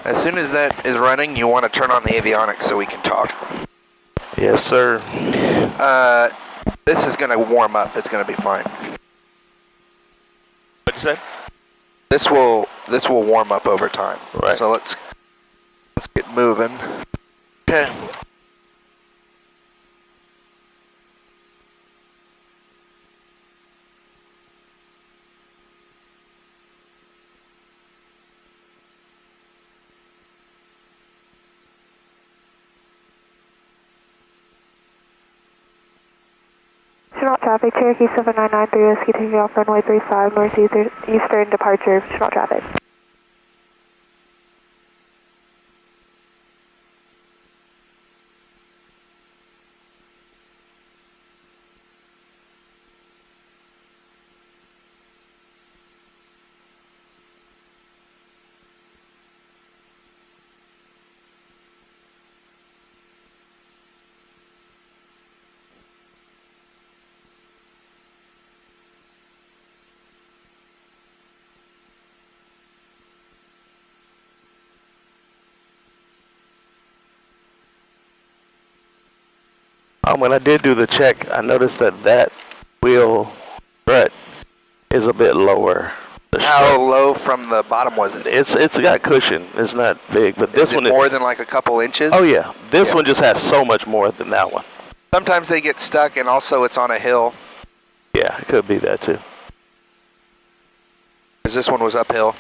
As soon as that is running, you want to turn on the avionics so we can talk. Yes, sir. This is going to warm up. It's going to be fine. What'd you say? This will warm up over time. Right. So let's get moving. Okay. Chenault traffic, Cherokee 7993 Whiskey taking off runway 35, northeastern departure, Chenault traffic. When I did do the check, I noticed that wheel strut is a bit lower. How low from the bottom was it? It's got cushion. It's not big, but this one is more than like a couple inches. Oh yeah, this one just has so much more than that one. Sometimes they get stuck, and also it's on a hill. Yeah, it could be that too. Because this one was uphill.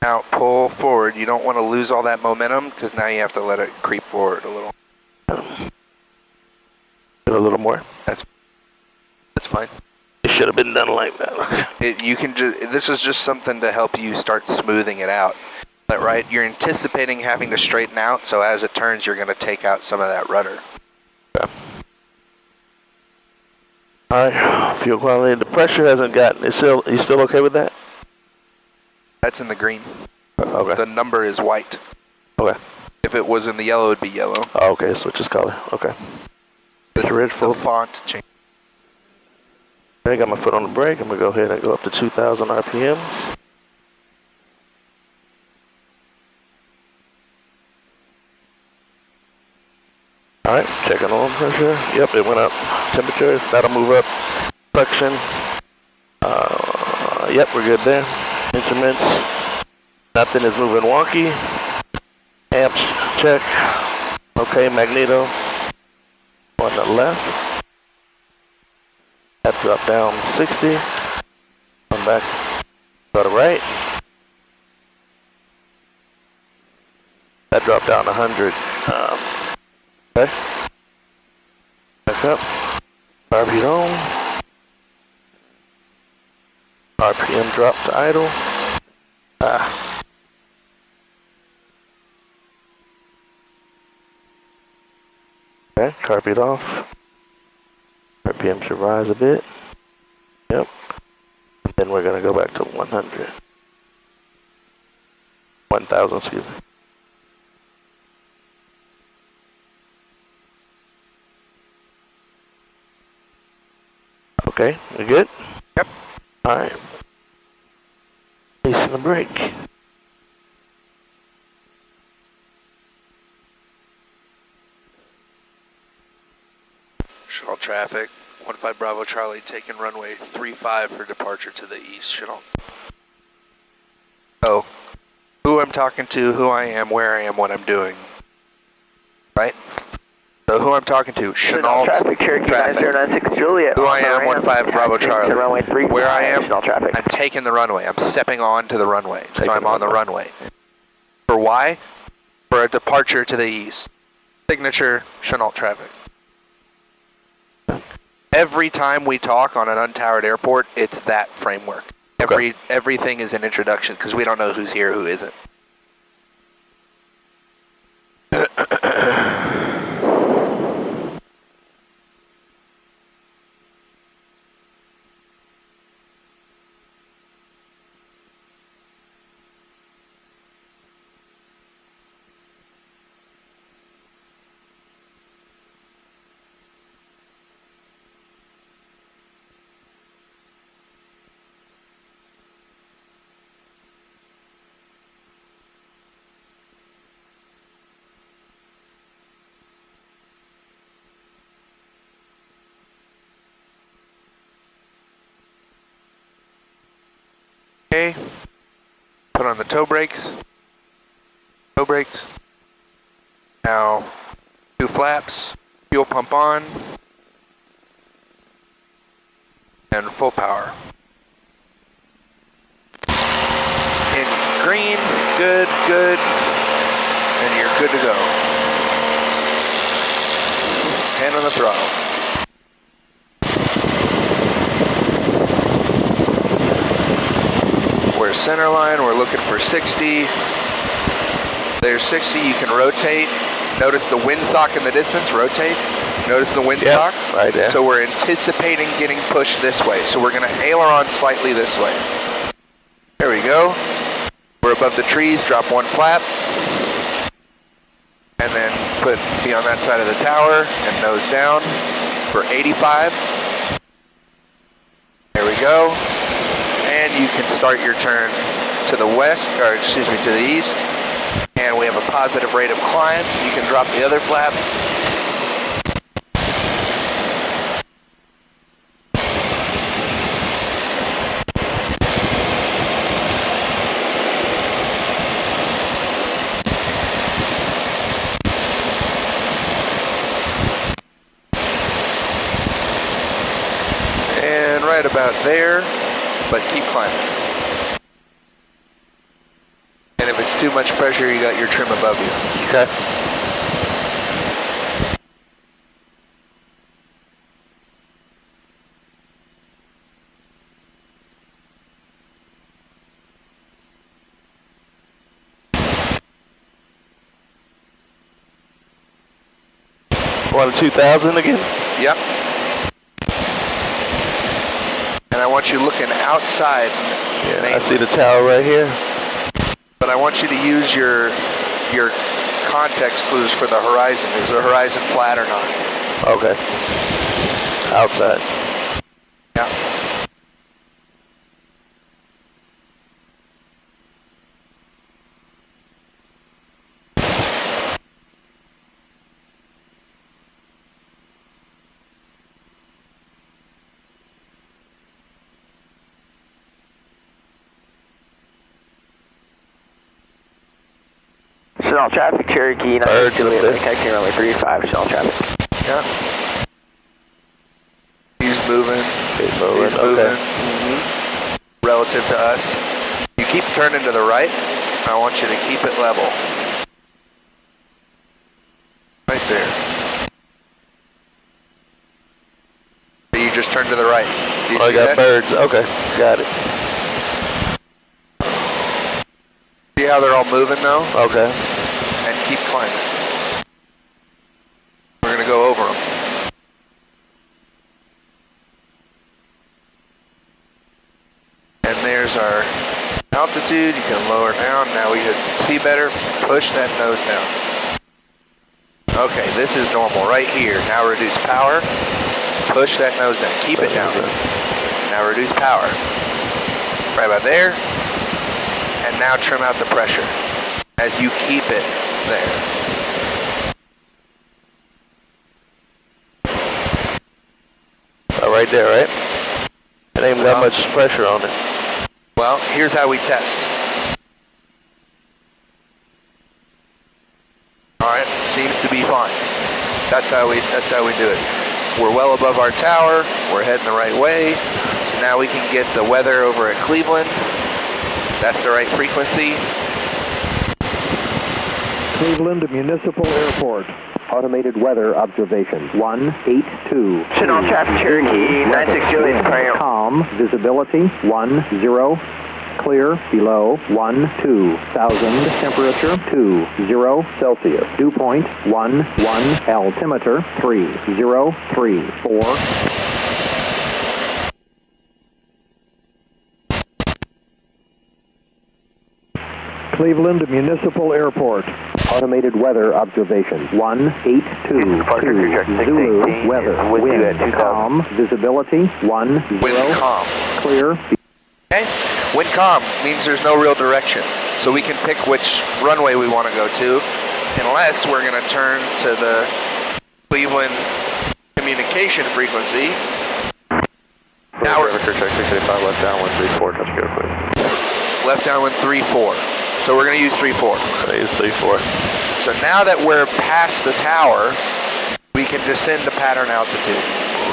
Now pull forward. You don't want to lose all that momentum because now you have to let it creep forward a little. A little more. That's fine. It should have been done like that. You can just. This is just something to help you start smoothing it out. But right, you're anticipating having to straighten out, so as it turns, you're going to take out some of that rudder. Okay. All right, fuel quality. The pressure hasn't gotten. You still okay with that? That's in the green. Okay. The number is white. Okay. If it was in the yellow, it'd be yellow. Oh, okay, switch its color. Okay. The font change. I got my foot on the brake. I'm gonna go ahead and go up to 2,000 RPMs. All right, checking oil pressure. Yep, it went up. Temperature, that'll move up. Suction. Yep, we're good there. Instruments. Nothing is moving wonky. Amps, check. Okay, magneto. On the left. That dropped down 60. Come back. Go to right. That dropped down 100. Okay. Back up. RPM on. RPM drop to idle. Okay, carpet off. RPM should rise a bit. Yep. And then we're gonna go back to 100. 1,000, excuse me. Okay, we good? Yep. Alright. Releasing the brake. Chenault traffic, 15 Bravo Charlie, taking runway 35 for departure to the east, Chenault. Oh, who I'm talking to, who I am, where I am, what I'm doing. Right? So who I'm talking to, Chenault traffic, Cherokee 9096 Juliet. Who I am, 15 Bravo Charlie. Runway 35, where I am, traffic. I'm taking the runway. I'm stepping onto the runway. So I'm on the runway. For why? For a departure to the east. Signature, Chenault traffic. Every time we talk on an untowered airport, it's that framework. Okay. Everything is an introduction because we don't know who's here, who isn't. Okay. Put on the toe brakes. Toe brakes. Now, 2 flaps. Fuel pump on. And full power. In green, good, good. And you're good to go. Hand on the throttle. We're center line, we're looking for 60. There's 60, you can rotate. Notice the windsock in the distance, rotate. Notice the windsock? Yep, right there. So we're anticipating getting pushed this way. So we're gonna aileron slightly this way. There we go. We're above the trees, drop 1 flap. And then be on that side of the tower and nose down for 85. There we go. And you can start your turn to the west, or excuse me, to the east. And we have a positive rate of climb. You can drop the other flap. And right about there, but keep climbing. And if it's too much pressure, you got your trim above you. Okay. Want a 2000 again? Yep. And I want you looking outside. Yeah, mainly. I see the tower right here. But I want you to use your context clues for the horizon. Is the horizon flat or not? Okay. Outside. Yeah. Channel traffic, Cherokee, Bird, Juliet, connecting runway 35, Channel traffic. Yeah. He's moving. He's moving, He's moving. okay. Relative to us. You keep turning to the right. I want you to keep it level. Right there. You just turn to the right. Do you Oh, I see got that? birds. Okay, got it. See how they're all moving now? Okay. And keep climbing. We're going to go over them. And there's our altitude. You can lower down. Now we can see better. Push that nose down. Okay, this is normal right here. Now reduce power. Push that nose down. Keep it down. Now reduce power. Right about there. And now trim out the pressure as you keep it there. Oh, right there, right? It ain't got much pressure on it. Well, here's how we test. All right, seems to be fine. That's how we do it. We're well above our tower. We're heading the right way. So now we can get the weather over at Cleveland. That's the right frequency. Cleveland Municipal Airport. Automated weather observation 182. Channel traffic, Cherokee, 96 Juliet, departing. Calm, visibility 10. Clear below 12,000. Temperature 20 Celsius. Dew point 11. Altimeter 3034. Cleveland Municipal Airport. Automated weather observation 182. Zulu weather. Wind calm. Visibility 10. Wind calm. Clear. Okay? Wind calm means there's no real direction. So we can pick which runway we want to go to, unless we're going to turn to the Cleveland communication frequency. Now we're check 685 left down 134, touch go clear. left downwind 3-4. So we're going to use 3-4. I use 3-4. So now that we're past the tower, we can descend to pattern altitude.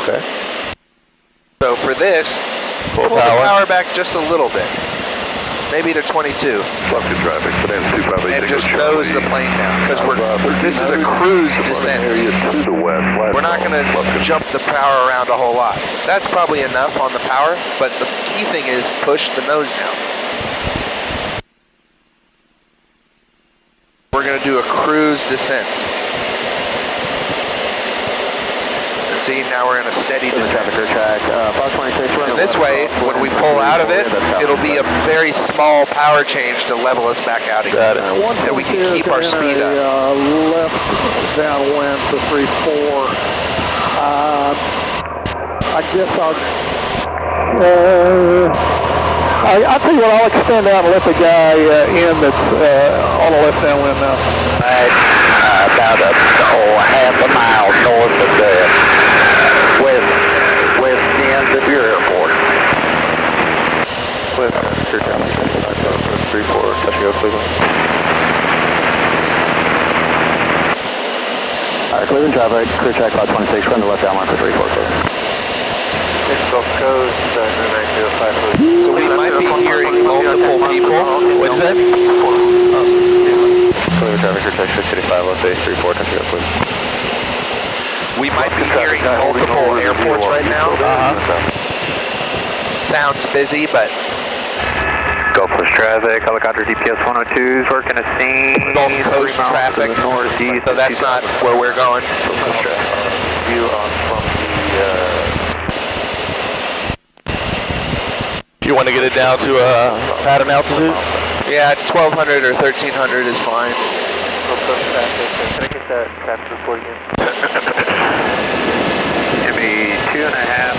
Okay. So for this, Full pull the power. power back just a little bit. Maybe to 22. Stop to traffic, And just nose the plane down, because this is a cruise descent. To the west. We're not going to jump the power around a whole lot. That's probably enough on the power, but the key thing is push the nose down. We're going to do a cruise descent. And see, now we're in a steady descent. And this way, when we pull out of it, it'll be a very small power change to level us back out again. Got it. And we can keep our speed up. Left downwind to 3-4. I guess I'll tell you what, I'll extend out and let the guy in that's on the left downwind now. About half a mile north of the west end of your airport. West, 3-4, touching go Cleveland. Alright, Cleveland traffic, clear track about 26, run the left downwind for 3-4, Cleveland. Gulf Coast, 905. So we might be hearing multiple people. What's that? Cleveland traffic, clear track 685, let's say 3-4, touching go Cleveland. We might be hearing multiple airports right now. Sounds busy, but Gulf Coast traffic, helicopter DPS 102 is working a scene. Gulf Coast traffic, northeast. so that's not where we're going. View on from the You want to get it down to pattern altitude? Yeah, 1200 or 1300 is fine. Gulf Coast traffic. Can I get that traffic report again? Give me 2.5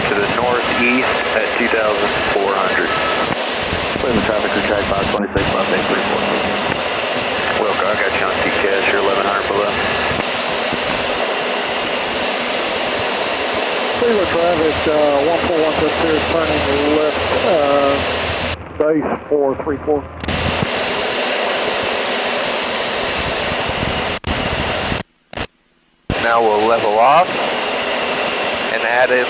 to the northeast at 2,400. Cleveland traffic, clear track about 26, left 834. Wilco, I got you on TCAS, you're 1100 below. Cleveland traffic, 141 turning left, base 434. Now we'll level off and add in.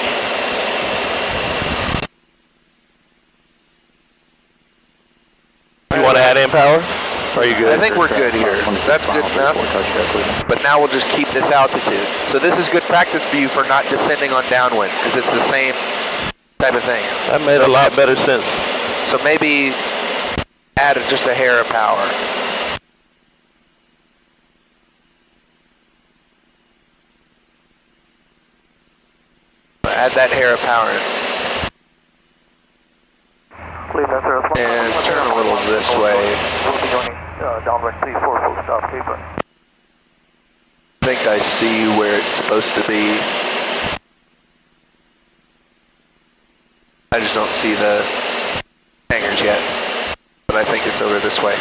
You want to add in power? Are you good? I think we're good here. That's good enough. But now we'll just keep this altitude. So this is good practice for you for not descending on downwind, because it's the same type of thing. That made a lot better sense. So maybe add just a hair of power. Add that hair of power in. And turn a little this way. We'll be joining downwind 34 full stop, Hebert. I think I see where it's supposed to be. I just don't see the hangars yet, but I think it's over this way.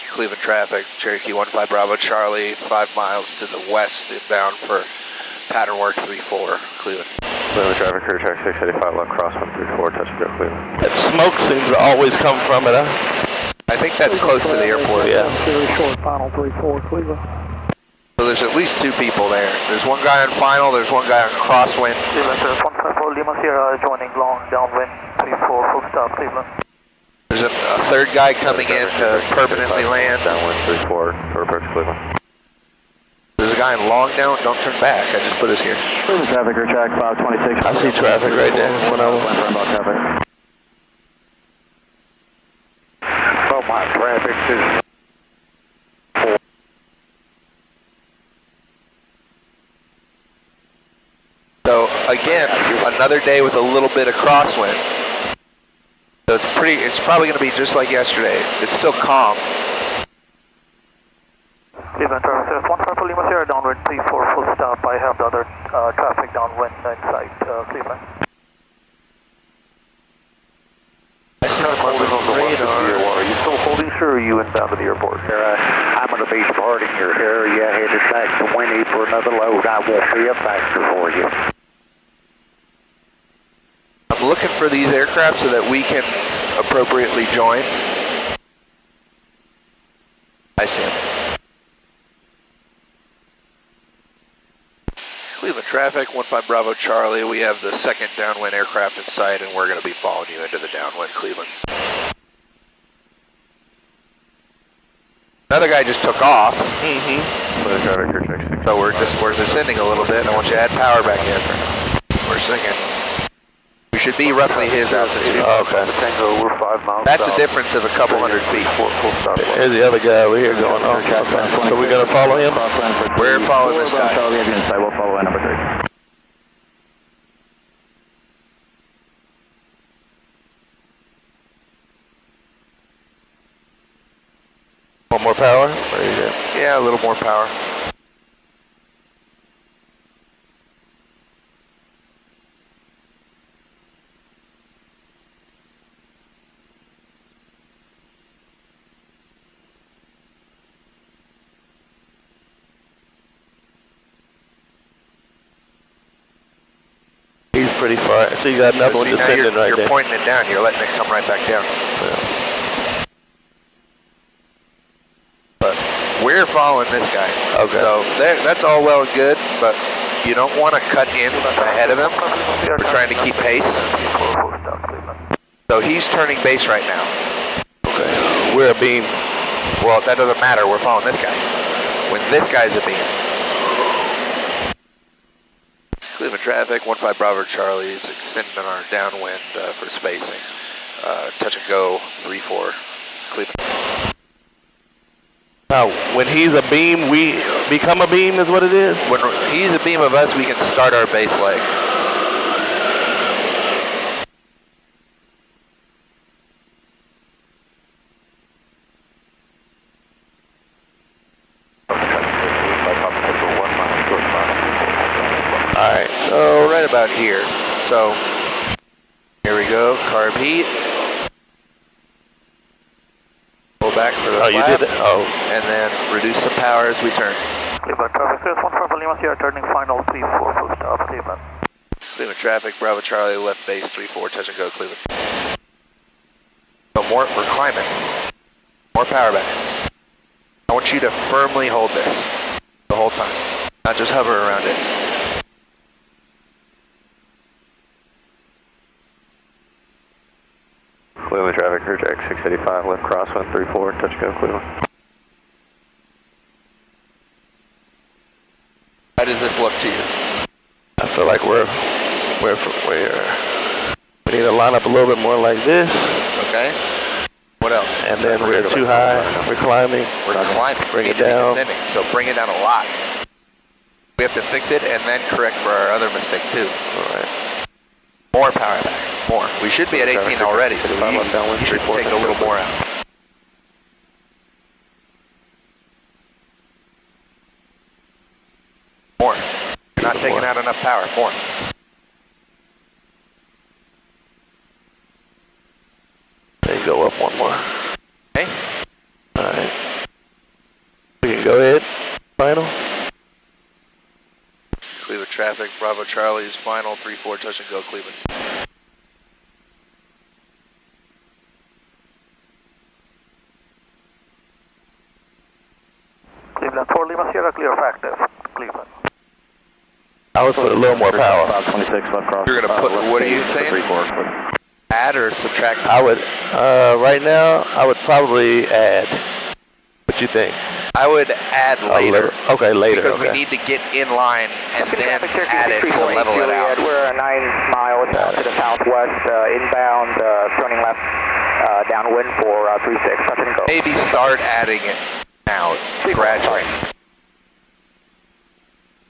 Cleveland traffic, Cherokee 15 Bravo Charlie, 5 miles to the west inbound for pattern work 34, Cleveland. Cleveland traffic, clear track 685, left cross 134, touching go Cleveland. That smoke seems to always come from it, huh? I think that's close to the airport. Yeah. Very short final 34, Cleveland. So there's at least 2 people there. There's one guy on final, there's one guy on crosswind. Cleveland 154 Lima Sierra joining long downwind 34 full stop, Cleveland. There's a third guy coming in to permanently land. Downwind 34, approach Cleveland. There's a guy in long down, don't turn back, I just put us here. Cleveland traffic, clear track about 26. I see traffic right there. When I was... traffic. Oh, my traffic is... So again, another day with a little bit of crosswind. So it's probably going to be just like yesterday. It's still calm. Cleveland traffic, 154 Lima Sierra downwind 34 full stop. I have the other traffic downwind inside Cleveland. I see him on the radar. Are you still holding, sir, or are you inbound to the airport? I'm going to be departing your area, headed back to Winnie for another load. I won't be a factor for you. I'm looking for these aircraft so that we can appropriately join. I see him. Cleveland traffic, 15 Bravo Charlie. We have the second downwind aircraft in sight, and we're going to be following you into the downwind, Cleveland. Another guy just took off. So we're descending a little bit. I want you to add power back in. We're sinking. We should be roughly his altitude. Oh, okay. Tango, we're 5 miles. That's a difference of a couple hundred feet. Full stop. Here's the other guy over here going off. Okay. So we're going to follow him? We're following this guy. Charlie, we'll follow number 3. One more power? Where is it? Yeah, a little more power. He's pretty far. So you got another one See, now descending right you're there. pointing it down. You're letting it come right back down. Yeah. But we're following this guy. Okay. So that's all well and good, but you don't want to cut in ahead of him. We're trying to keep pace. So he's turning base right now. Okay. We're a beam. Well, that doesn't matter. We're following this guy. When this guy's a beam. Cleveland traffic, 15 Bravo Charlie is extending our downwind for spacing. Touch and go, 3-4, Cleveland. Now, when he's a beam, we become a beam is what it is? When he's a beam of us, we can start our base leg. Alright, so right about here. So, here we go, carb heat. Pull back for the Oh, you flap, did it? Oh. and then reduce the power as we turn. Cleveland traffic, there's 15 Lima Sierra, turning final 3-4, full stop, Cleveland. Cleveland traffic, Bravo Charlie, left base, 3-4, touch and go, Cleveland. So we're climbing. More power back. I want you to firmly hold this the whole time, not just hover around it. Cleveland traffic, Clear Jack 685, left crosswind 34, touch go Cleveland. How does this look to you? I feel like we need to line up a little bit more like this. Okay. What else? And then we're too high. We're climbing. We're climbing. Bring it We need to be down. descending, so bring it down a lot. We have to fix it and then correct for our other mistake too. All right. More power back. More. We should be at 18 already, so you should take a little more out. More. You're not taking out enough power. More. Then go up one more. Okay. All right. We can go ahead. Final. Cleveland traffic, Bravo Charlie is final, 3-4, touch and go, Cleveland. Cleveland 4 Lima Sierra, clear of active, Cleveland. I would put a little more power. About 26 left cross. You're going to put, what are you saying? 3-4. Add or subtract? I would, right now, I would probably add. What you think? I would add later. Okay, later. Because okay. we need to get in line and then add it to level it out. We're 9 miles to the southwest, inbound, turning left, downwind for 36, touch and go. Maybe start adding it now, gradually.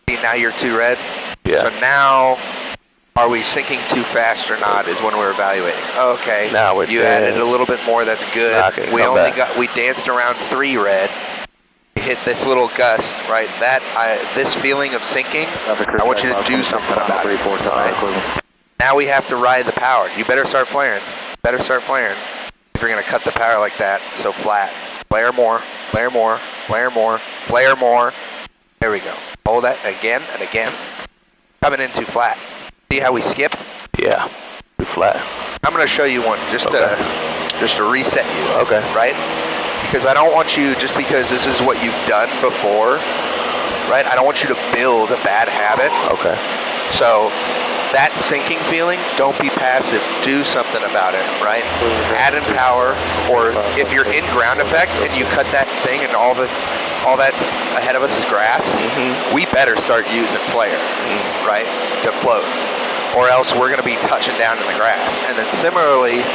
See, now you're too red? Yeah. So now, are we sinking too fast or not is when we're evaluating. Okay, now you added a little bit more, that's good. Okay, We danced around 3 red. We hit this little gust, right? This feeling of sinking, I want you to do something about it. Right? Now we have to ride the power. You better start flaring. Better start flaring. If you're going to cut the power like that, so flat. Flare more, flare more, flare more, flare more. There we go. Hold that again and again. Coming in too flat. See how we skipped? Yeah. We flat. I'm going to show you one just to reset you. Okay. Right? Because I don't want you, just because this is what you've done before, right? I don't want you to build a bad habit. Okay. So that sinking feeling, don't be passive. Do something about it, right? Add in power, or if you're in ground effect and you cut that thing and all that's ahead of us is grass, we better start using flare, right, to float, or else we're going to be touching down in the grass. And then similarly,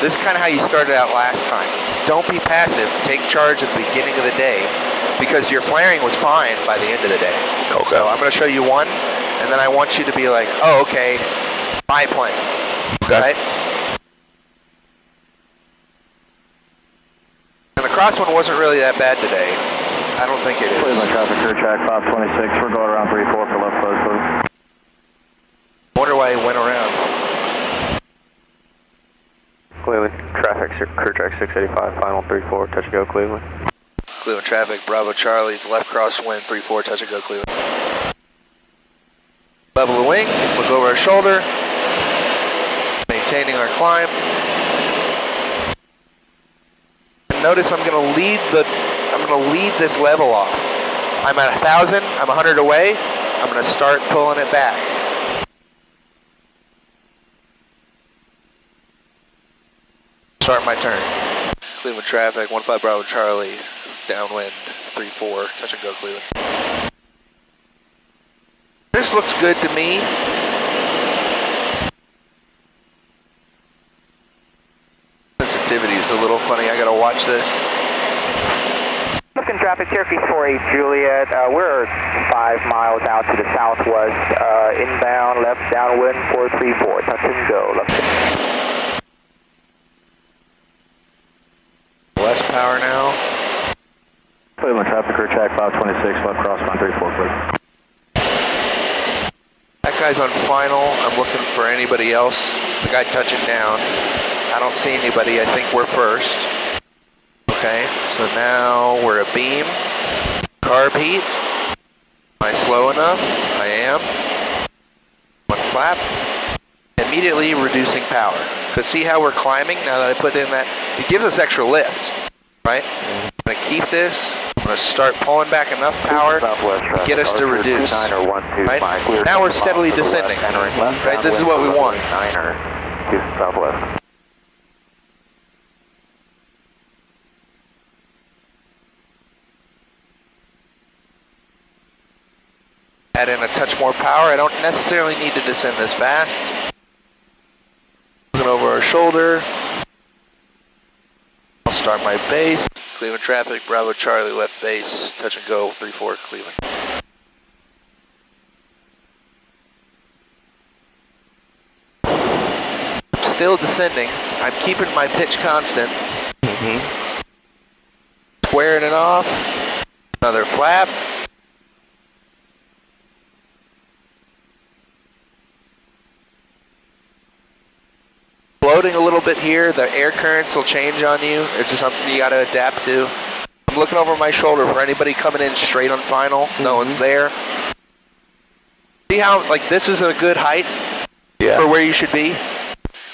this is kind of how you started out last time. Don't be passive. Take charge at the beginning of the day, because your flaring was fine by the end of the day. Okay. So I'm going to show you one, and then I want you to be like, oh, okay, my plane, right? And the cross one wasn't really that bad today. I don't think it is. Cleveland traffic, clear track 526. We're going around 34 for left close, please. I wonder why he went around. Cleveland traffic, crew track 685, final 34, touch and go Cleveland. Cleveland traffic, Bravo Charlie's left crosswind, 34, touch and go Cleveland. Level the wings, look over our shoulder, maintaining our climb. And notice I'm going to lead this level off. I'm at 1,000, I'm 100 away, I'm going to start pulling it back. Start my turn. Cleveland traffic, 15 Bravo Charlie, downwind, 34, touch and go Cleveland. This looks good to me. Sensitivity is a little funny, I gotta watch this. Looking traffic, Cherokee 48 Juliet, we're 5 miles out to the southwest, inbound, left downwind, 434, touch and go. Left. Less power now. Cleveland traffic, clear track 526, left crosswind 34, please. That guy's on final. I'm looking for anybody else. The guy touching down. I don't see anybody. I think we're first. Okay, so now we're a beam. Carb heat. Am I slow enough? I am. One flap. Immediately reducing power. Because see how we're climbing now that I put in that? It gives us extra lift, right? I'm going to keep this. I'm going to start pulling back enough power to get us to reduce. Right? Now we're steadily descending. Right? This is what we want. Southwest. Add in a touch more power. I don't necessarily need to descend this fast. Looking over our shoulder. I'll start my base. Cleveland traffic, Bravo Charlie, left base, touch and go, 34 Cleveland. Still descending. I'm keeping my pitch constant. Squaring it off. Another flap. Floating a little bit here, the air currents will change on you. It's just something you got to adapt to. I'm looking over my shoulder for anybody coming in straight on final. No one's there. See how, like, this is a good height for where you should be?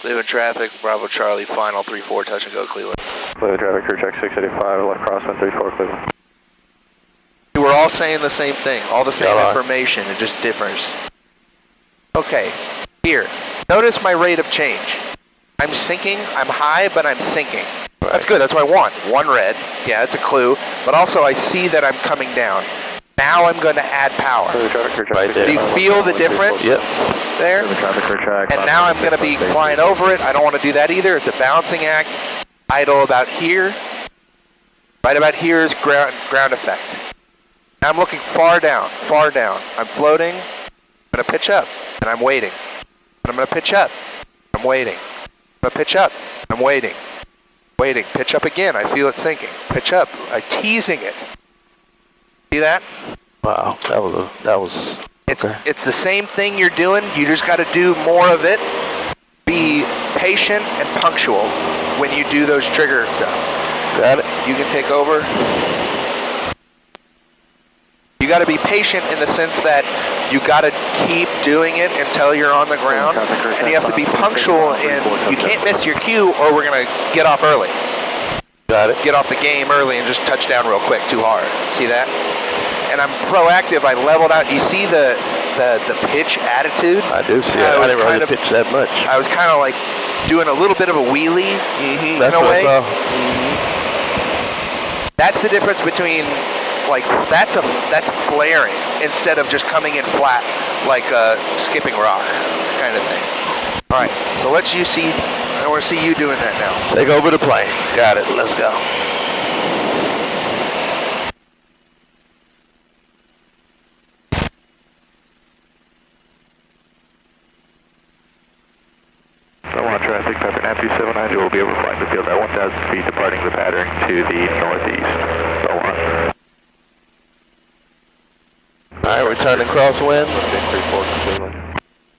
Cleveland traffic, Bravo Charlie, final 34, touch and go Cleveland. Cleveland traffic, crew track 685, left crosswind 34 Cleveland. We're all saying the same thing, all the same information, it just differs. Okay, here, notice my rate of change. I'm sinking, I'm high, but I'm sinking. Right. That's good, that's what I want. One red, yeah, that's a clue, but also I see that I'm coming down. Now I'm going to add power. Right there. Do you feel the difference? Yep. There? And now I'm going to be flying over it. I don't want to do that either. It's a balancing act. Idle about here. Right about here is ground effect. Now I'm looking far down, far down. I'm floating. I'm going to pitch up, and I'm waiting. And I'm going to pitch up. I'm waiting. I'm going to pitch up. I'm waiting. Waiting. Pitch up again. I feel it sinking. Pitch up. I'm teasing it. See that? Wow, that was. It's the same thing you're doing. You just got to do more of it. Be patient and punctual when you do those trigger stuff. Got it? You can take over. You got to be patient in the sense that You got to keep doing it until you're on the ground, and you have to be punctual, and you can't miss your cue, or we're going to get off early. Got it. Get off the game early and just touch down real quick, too hard. See that? And I'm proactive. I leveled out. You see the pitch attitude? I do see it. I didn't really pitch that much. I was kind of like doing a little bit of a wheelie That's in a way. what I saw. That's the difference between, like, that's flaring instead of just coming in flat like a skipping rock kind of thing. All right, so I want to see you doing that now. Take over the plane. Got it. Let's go. Traffic, Pepper Nappi 790 will be over flying the field at 1,000 feet, departing the pattern to the northeast. So on. Alright, returning crosswind.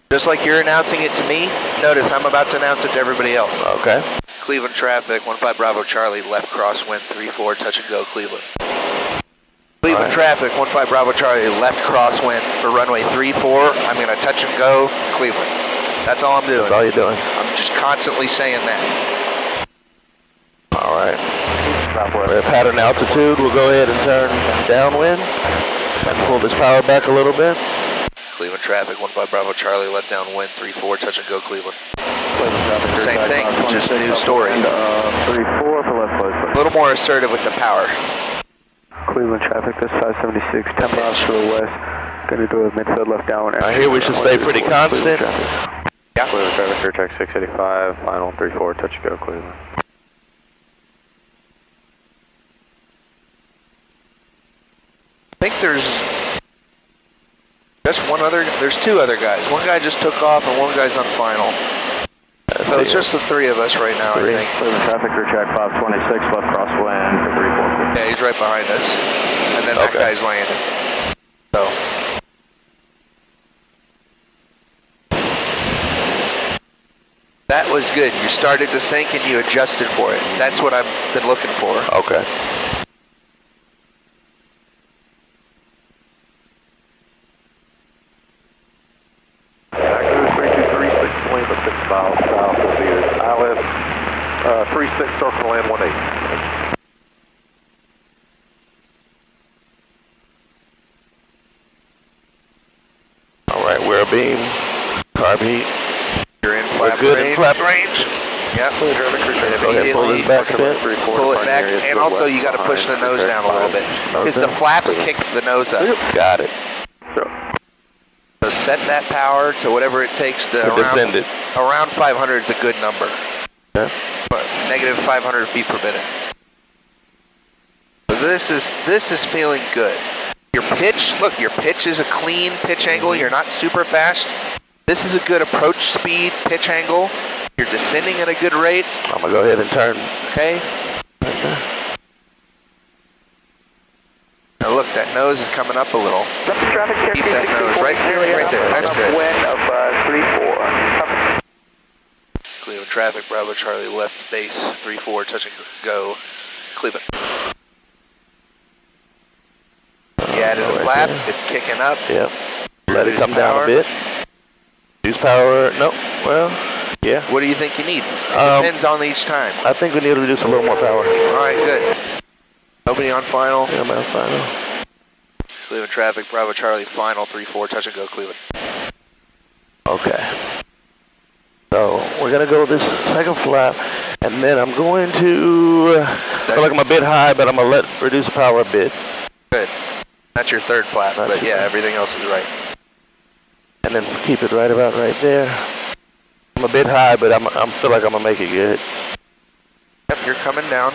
Just like you're announcing it to me, notice I'm about to announce it to everybody else. Okay. Cleveland traffic, 15 Bravo Charlie, left crosswind 34, touch and go, Cleveland. Cleveland traffic, 15 Bravo Charlie, left crosswind for runway 34. I'm going to touch and go, Cleveland. That's all I'm doing. That's all you're doing. I'm just constantly saying that. All right. We're at pattern altitude. We'll go ahead and turn downwind and pull this power back a little bit. Cleveland traffic, 15 Bravo Charlie, left downwind 34, touch and go, Cleveland. Same thing, just a new story. 34 for left close. A little more assertive with the power. Cleveland traffic, this 576, 10 miles to the west. Going to do a midfield left downwind. I hear we should stay pretty constant. Yeah. Cleveland traffic, air check 685, final 34, touch and go, Cleveland. I think there's two other guys. One guy just took off and one guy's on final. So it's just the three of us right now, I think. Cleveland traffic, air check 526, left crosswind for 34. Yeah, he's right behind us. And then that guy's landing. So. That was good. You started to sink and you adjusted for it. That's what I've been looking for. Okay. Cruise 3236, Lima 6 miles south of the island. 36 circle land 18. All right, we're abeam. Carb heat. You're in flap Good range. in flap range. Yep. Go ahead, pull this back a bit. Pull it back, and also you got to push the nose down a little bit, because the flaps kick the nose up. Got it. So set that power to whatever it takes to descend it. Around 500 is a good number. Okay. But negative 500 feet per minute. So this is feeling good. Your pitch, look, your pitch is a clean pitch angle. You're not super fast. This is a good approach speed pitch angle. You're descending at a good rate. I'm gonna go ahead and turn. Okay. Now look, that nose is coming up a little. Keep that nose right there, right there. That's good. Wind of 34. Cleveland traffic, Bravo Charlie, left base 34, touch and go, Cleveland. You added a flap, it's kicking up. Yep. Let it come down a bit. Use power. No. Well, yeah. What do you think you need? It depends on each time. I think we need to reduce a little more power. All right, good. Nobody on final? Yeah, I'm on final. Cleveland traffic, Bravo Charlie, final 34, touch and go, Cleveland. Okay. So we're gonna go this second flap, and then I'm going to. I feel like I'm a bit high, but I'm gonna reduce the power a bit. Good. That's your third flap, but yeah, everything else is right. And then keep it right about right there. I'm a bit high, but I feel like I'm gonna make it good. Yep, you're coming down.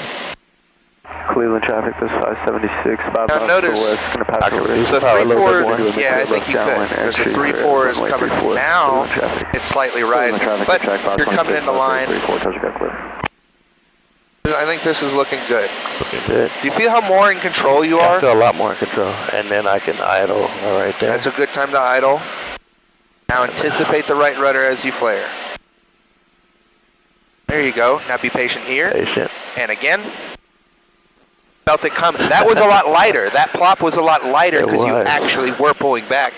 Cleveland traffic, this 576, 5 Now miles notice, to the west. Going to pass over reduce the the power a little bit more. 3-4, yeah, I think you could. Because the 3-4 is coming now. It's slightly rising, but you're coming into line. I think this is looking good. Looking good. Do you feel how more in control you are? I feel a lot more in control, and then I can idle right there. That's a good time to idle. Now anticipate the right rudder as you flare. There you go. Now be patient here. Patient. And again. Felt it coming. That was a lot lighter. That plop was a lot lighter because you actually were pulling back.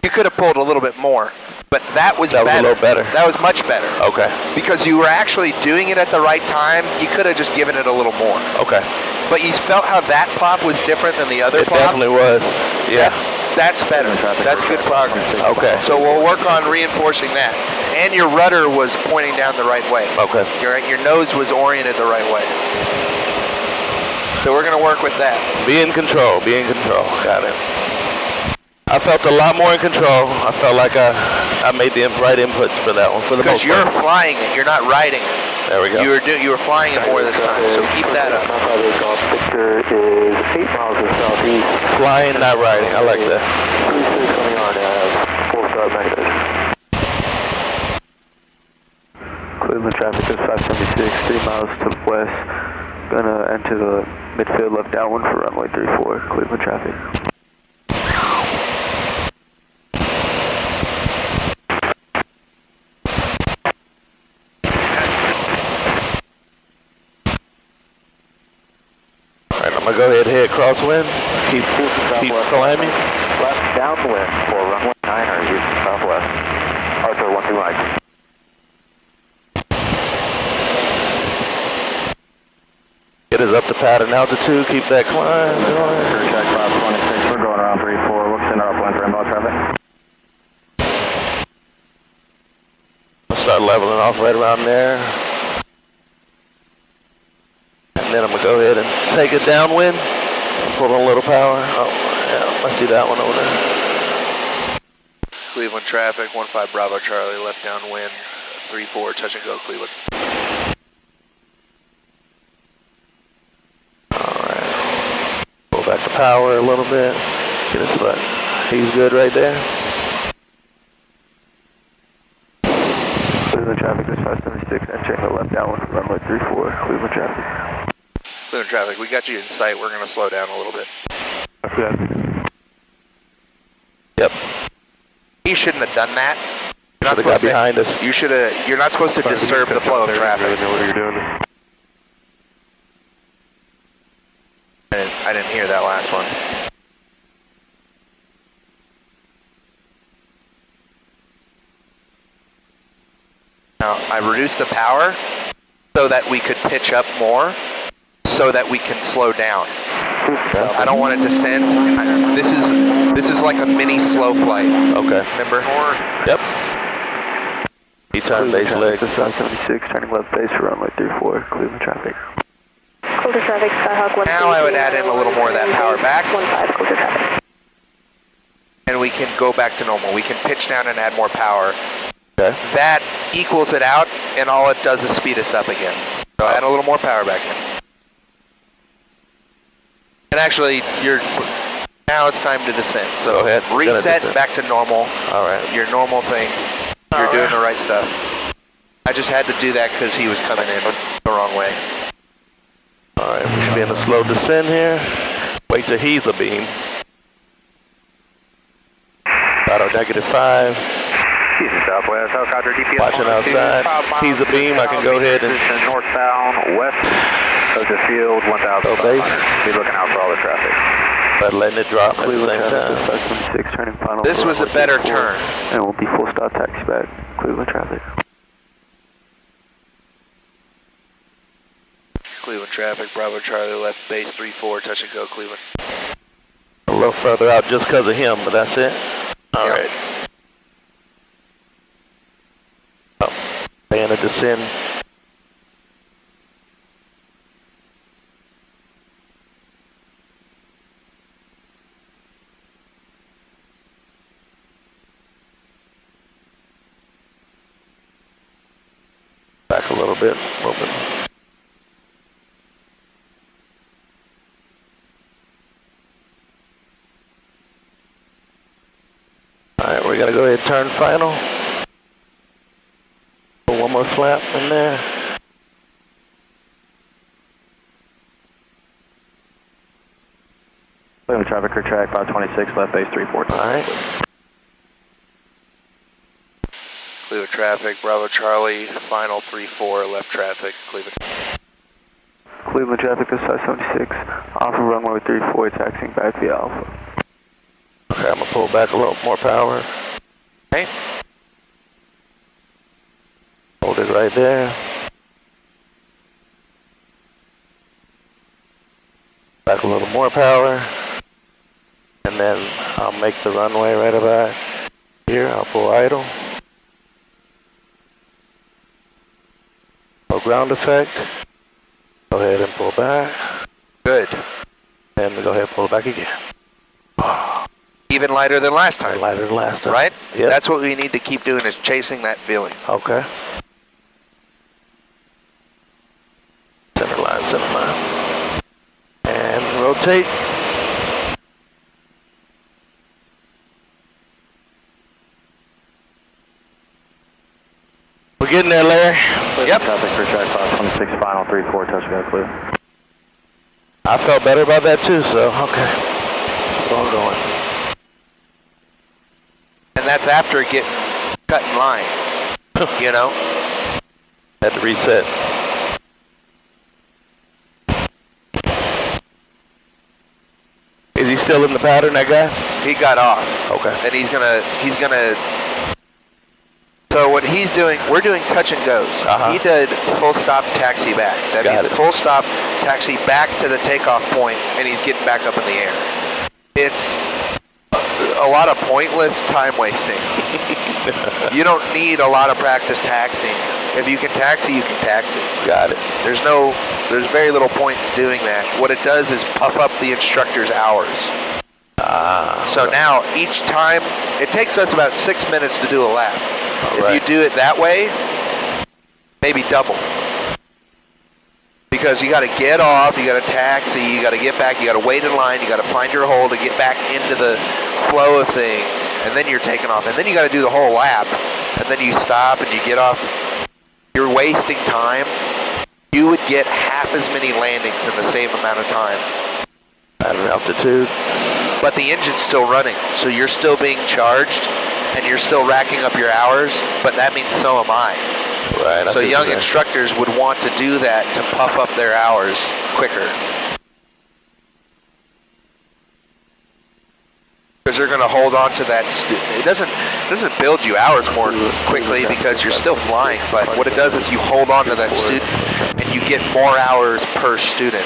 You could have pulled a little bit more, but that was That was better. a little better. That was much better. Okay. Because you were actually doing it at the right time. You could have just given it a little more. Okay. But you felt how that plop was different than the other It plop? definitely was. Yeah. That's better. That's good progress. Okay. So we'll work on reinforcing that. And your rudder was pointing down the right way. Okay. Your nose was oriented the right way. So we're going to work with that. Be in control. Be in control. Got it. I felt a lot more in control. I felt like I made the right inputs for that one. For the most Because you're part. flying it. You're not riding it. There we go. You were flying it more this time. So keep that up. Victor is 8 miles to southeast. Flying, not riding. I like that. Coming on, full start negative. Cleveland traffic is 576, 3 miles to the west. Gonna enter the midfield left downwind for runway 34, Cleveland traffic. Alright, I'm gonna go ahead and head crosswind. Keep climbing. Left downwind for runway 9er, Houston southwest. Arthur 1 2 Mike. Get us up to pattern altitude. Keep that climb going. Check 526, we're going around 34, we'll send our upwind for inbound traffic. I'll start leveling off right around there. And then I'm gonna go ahead and take it downwind. Pull on a little power. Oh, yeah, I see that one over there. Cleveland traffic, 15 Bravo Charlie, left downwind, 34, touch and go, Cleveland. Alright. Pull back the power a little bit. Get us back. He's good right there. Cleveland traffic is 576, entering the left downwind for runway 34, Cleveland traffic. Cleveland traffic, we got you in sight. We're going to slow down a little bit. Yep. You shouldn't have done that. You're not Should've got supposed to. behind us. You should have. You're not supposed to disturb the flow of traffic. Know what you're doing. I didn't hear that last one. Now, I reduced the power so that we could pitch up more, so that we can slow down. I don't want it to descend. This is like a mini slow flight. Okay. Remember? Yep. He turned base leg. This is 76, turning left base for runway 34, Cleveland traffic. Cleveland traffic, Skyhawk 1. Now I would add in a little more of that power back. 15, Cleveland traffic. And we can go back to normal. We can pitch down and add more power. Okay. That equals it out, and all it does is speed us up again. So add a little more power back in. And actually, now it's time to descend. So Go ahead. reset back to normal. All right. Your normal thing. You're doing the right stuff. I just had to do that because he was coming in the wrong way. All right. We're being a slow descend here. Wait till he's a beam. Auto -5. Houston southwest, helicopter DPS. Watching outside. He's a beam. I can go ahead and northbound west of the field, 1,500. Be looking out for all the traffic. but letting it drop at the same time. 526, turning final. This was a better turn. And we'll be full stop taxi back, Cleveland traffic. Cleveland traffic, Bravo Charlie, left base 34, touch and go, Cleveland. A little further out just because of him, but that's it. All right. Oh, and a descend. Back a little bit, moving. Alright, we're gonna go ahead and turn final. Put one more flap in there. Cleveland traffic, crew track 526, left base 34. Alright. Cleveland traffic, Bravo Charlie, final 3-4, left traffic, Cleveland. Cleveland traffic is 576, Alpha runway 34, taxiing back via Alpha. Okay, I'm gonna pull back a little more power. Okay. Hold it right there. Back a little more power. And then I'll make the runway right about here. I'll pull idle. No ground effect. Go ahead and pull back. Good. And go ahead and pull back again. Even lighter than last time. Lighter than last time. Right? Yep. That's what we need to keep doing, is chasing that feeling. Okay. Center line, center line. And rotate. We're getting there, Larry. Yep. Traffic for track 526, final 34, touch and go clear. I felt better about that too, so okay. Keep on going. And that's after getting cut in line. You know? Had to reset. Is he still in the pattern, that guy? He got off. Okay. And he's gonna, so what he's doing, we're doing touch and goes. He did full stop, taxi back. That Got means it. full stop, taxi back to the takeoff point, and he's getting back up in the air. It's a lot of pointless time wasting. You don't need a lot of practice taxiing. If you can taxi, you can taxi. Got it. There's very little point in doing that. What it does is puff up the instructor's hours. So now, each time, it takes us about 6 minutes to do a lap. If you do it that way, maybe double. Because you got to get off, you got to taxi, you got to get back, you got to wait in line, you got to find your hole to get back into the flow of things, and then you're taking off. And then you got to do the whole lap, and then you stop and you get off. You're wasting time. You would get half as many landings in the same amount of time. At an altitude. But the engine's still running, so you're still being charged, and you're still racking up your hours, but that means so am I. Right. So young instructors would want to do that to puff up their hours quicker. Because they're going to hold on to that. It doesn't build you hours more quickly because you're still flying, but what it does is you hold on to that student and you get more hours per student.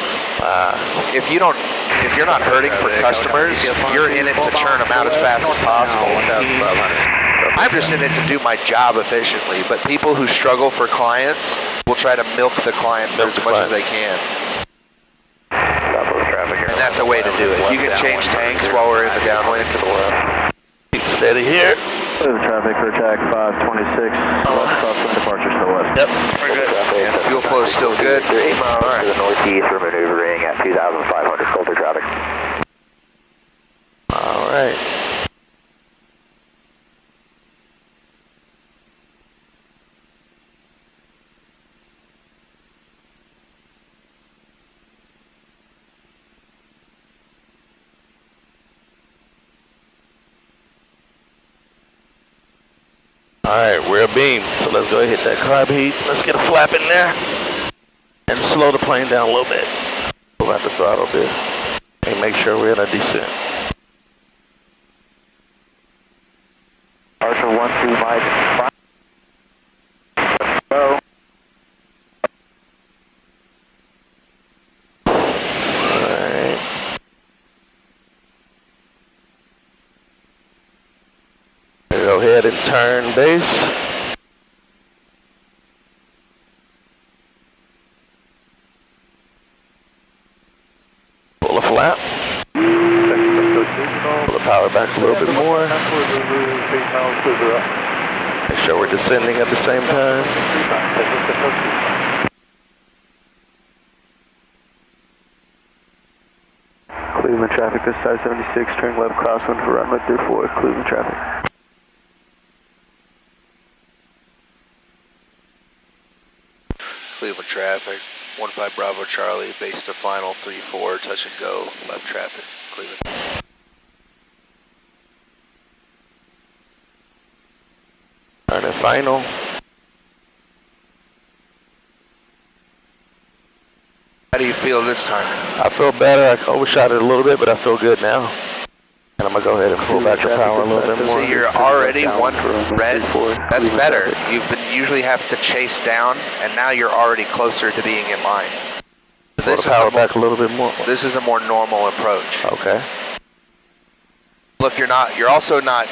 If you're not hurting for customers, you're in it to churn them out as fast as possible. I'm just in it to do my job efficiently, but people who struggle for clients will try to milk the client as much as they can. And that's a way to do it. You can change tanks while we're in the downwind. Keep steady here. Traffic for track 526, left crosswind departure still west. Yep. We're good. Fuel flow is still good. 8 miles All right. to the northeast, we're maneuvering at 2,500 filter traffic. All right. Alright, we're abeam, so let's go ahead and hit that carb heat. Let's get a flap in there and slow the plane down a little bit. Pull out the throttle a bit and make sure we're in a descent. Archer 1-2, Mike. Go. Alright. Go ahead and turn base. Pull a flap. Pull the power back a little bit more. Make sure we're descending at the same time. Cleveland traffic, this side 76, turn left crosswind for runway 34, Cleveland traffic. Cleveland traffic, 15 Bravo Charlie, base to final 34, touch and go, left traffic, Cleveland. Turn and final. How do you feel this time? I feel better. I overshot it a little bit, but I feel good now. And I'm gonna go ahead and pull back the power a little bit more. So you're already one red. That's better. You've been usually have to chase down, and now you're already closer to being in line. Pull the power back a little bit more. This is a more normal approach. Okay. Look, you're also not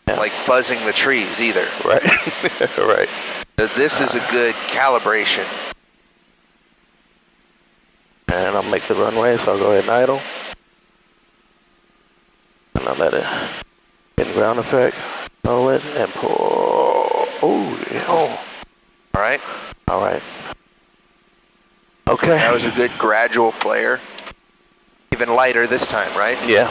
like buzzing the trees either. Right. Right. So this is a good calibration. And I'll make the runway, so I'll go ahead and idle. And I'll let it get ground effect. Roll it and pull. Oh, yeah. All right. All right. Okay. That was a good gradual flare. Even lighter this time, right? Yeah.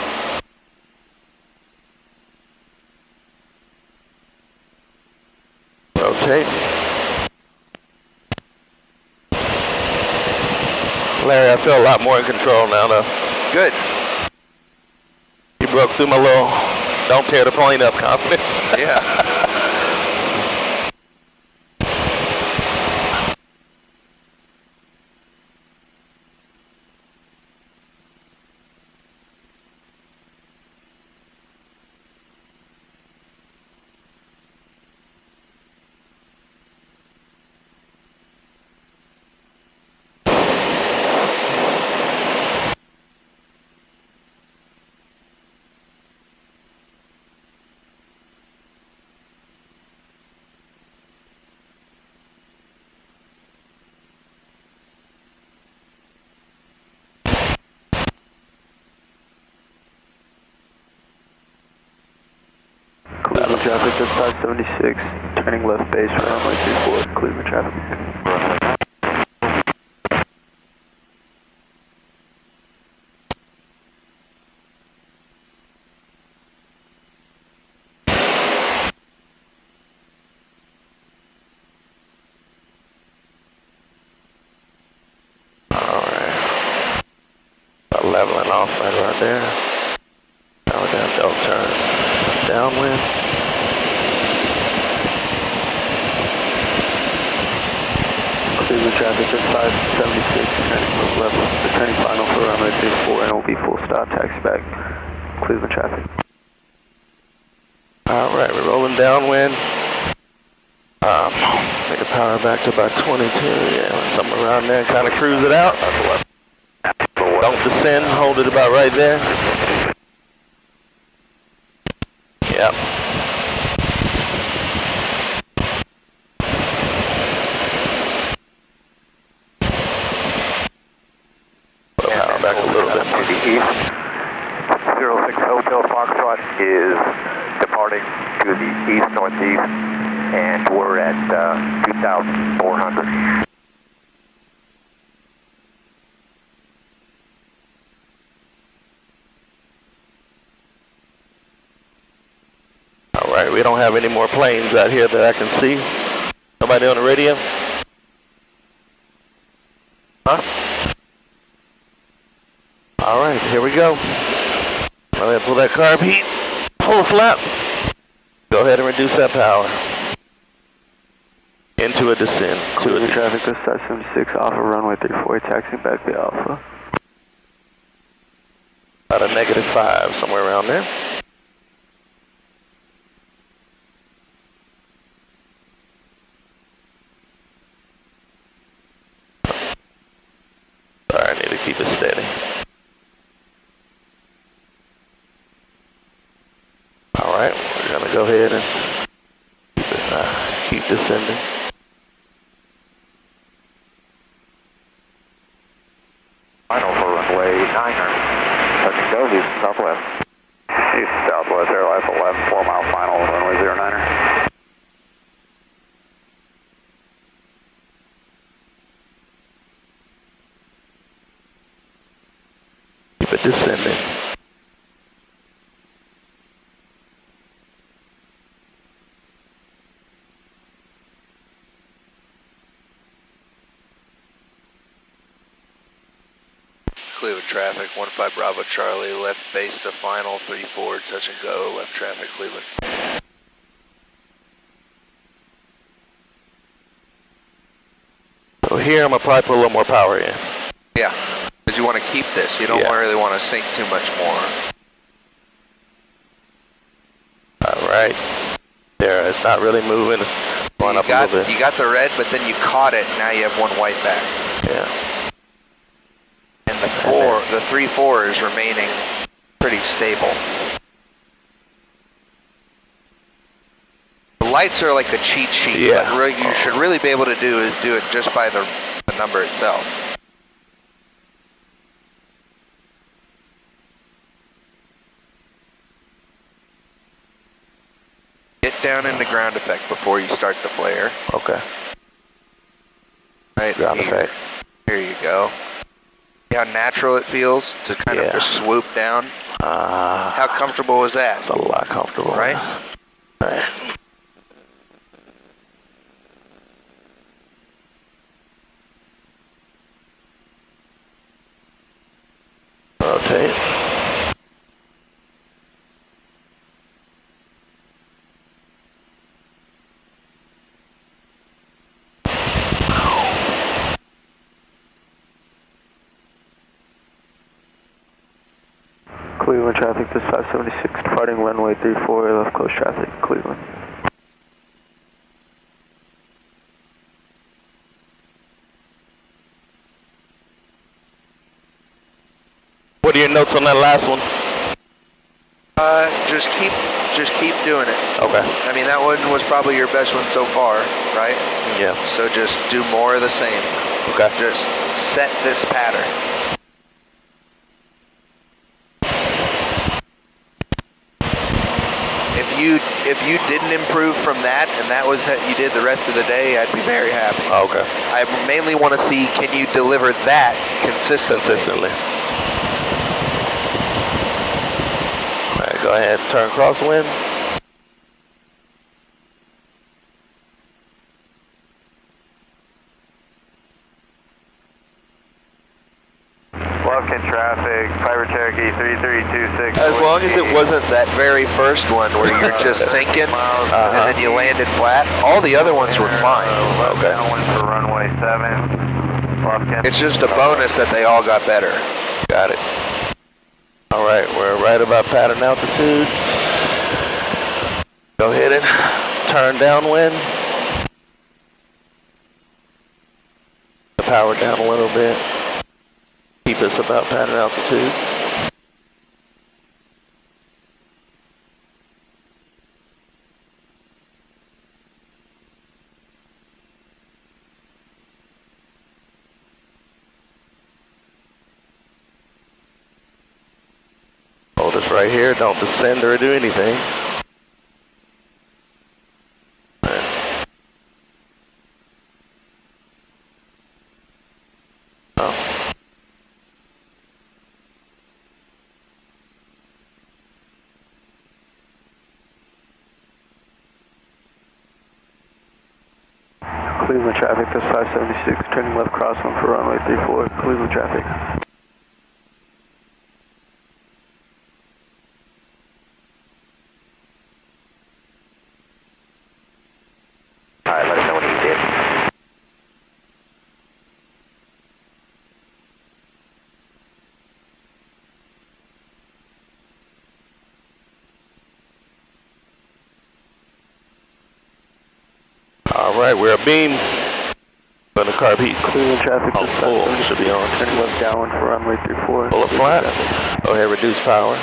Rotate. Larry, I feel a lot more in control now, though. Good. You broke through my little don't tear the plane up confidence. Yeah. Cleveland traffic at 576, turning left base for runway 34, Cleveland traffic. Alright. Leveling off right there. Now we're going to have to turn downwind. Cleveland traffic at 576, turning left, turning final for runway 34, and it will be full stop, taxi back, Cleveland traffic. Alright, we're rolling downwind. Make the power back to about 22, yeah, somewhere around there, kind of cruise it out. Don't descend, hold it about right there. Yep. Put the power back a little bit more. To the east, 06 Hotel Foxtrot is departing to the east-northeast, and we're at 2,400. Alright, we don't have any more planes out here that I can see. Nobody on the radio? Huh? Alright, here we go. I'm going to pull that carb heat, pull the flap. Go ahead and reduce that power. Into a descent. Cleveland traffic at 576, Alpha runway 34, taxiing back to Alpha. About a -5, somewhere around there. Sorry, I need to keep it steady. Alright, we're going to go ahead and keep descending. Final for runway 9er. Touch and go, Houston Southwest. Houston Southwest, airlife 11, 4 mile final, runway 09er. Keep it descending. Cleveland traffic, 15 Bravo Charlie, left base to final, 34, touch and go, left traffic, Cleveland. So here I'm going to probably put a little more power in. Yeah, because you want to keep this. You don't Yeah. really want to sink too much more. Right there. It's not really moving. It's going up a little bit. You got the red, but then you caught it. Now you have one white back. Yeah. And the 3-4 is remaining pretty stable. The lights are like a cheat sheet. Yeah. What you should really be able to do is do it just by the number itself. Get down into ground effect before you start the flare. Okay. Right Ground here. effect. Here you go. See how natural it feels to kind of just swoop down? How comfortable was that? It's a lot comfortable. Right? Right. Rotate. Cleveland traffic, this 576 departing runway 34, left close traffic, Cleveland. What are your notes on that last one? Just keep doing it. Okay. I mean, that one was probably your best one so far, right? Yeah. So just do more of the same. Okay. Just set this pattern. If you didn't improve from that, and that was how you did the rest of the day, I'd be very happy. Oh, okay. I mainly want to see, can you deliver that consistently? All right, go ahead and turn crosswind. Left in traffic, private Cherokee 3326. As long as it wasn't that very first one where you're just sinking and then you landed flat, all the other ones were fine. Okay. Downwind for runway 7. It's just a bonus that they all got better. Got it. All right, we're right about pattern altitude. Go ahead and turn downwind. The power down a little bit. Keep us about pattern altitude. Hold us right here. Don't descend or do anything. Cleveland traffic, this 576, turning left crosswind for runway 34, Cleveland traffic. Alright, let us know when you did. All right, we're abeam. Going to carb heat. Cleveland traffic, this Full. 576, Should be on. turning left downwind for runway 34. Pull it flat. Go ahead, reduce power.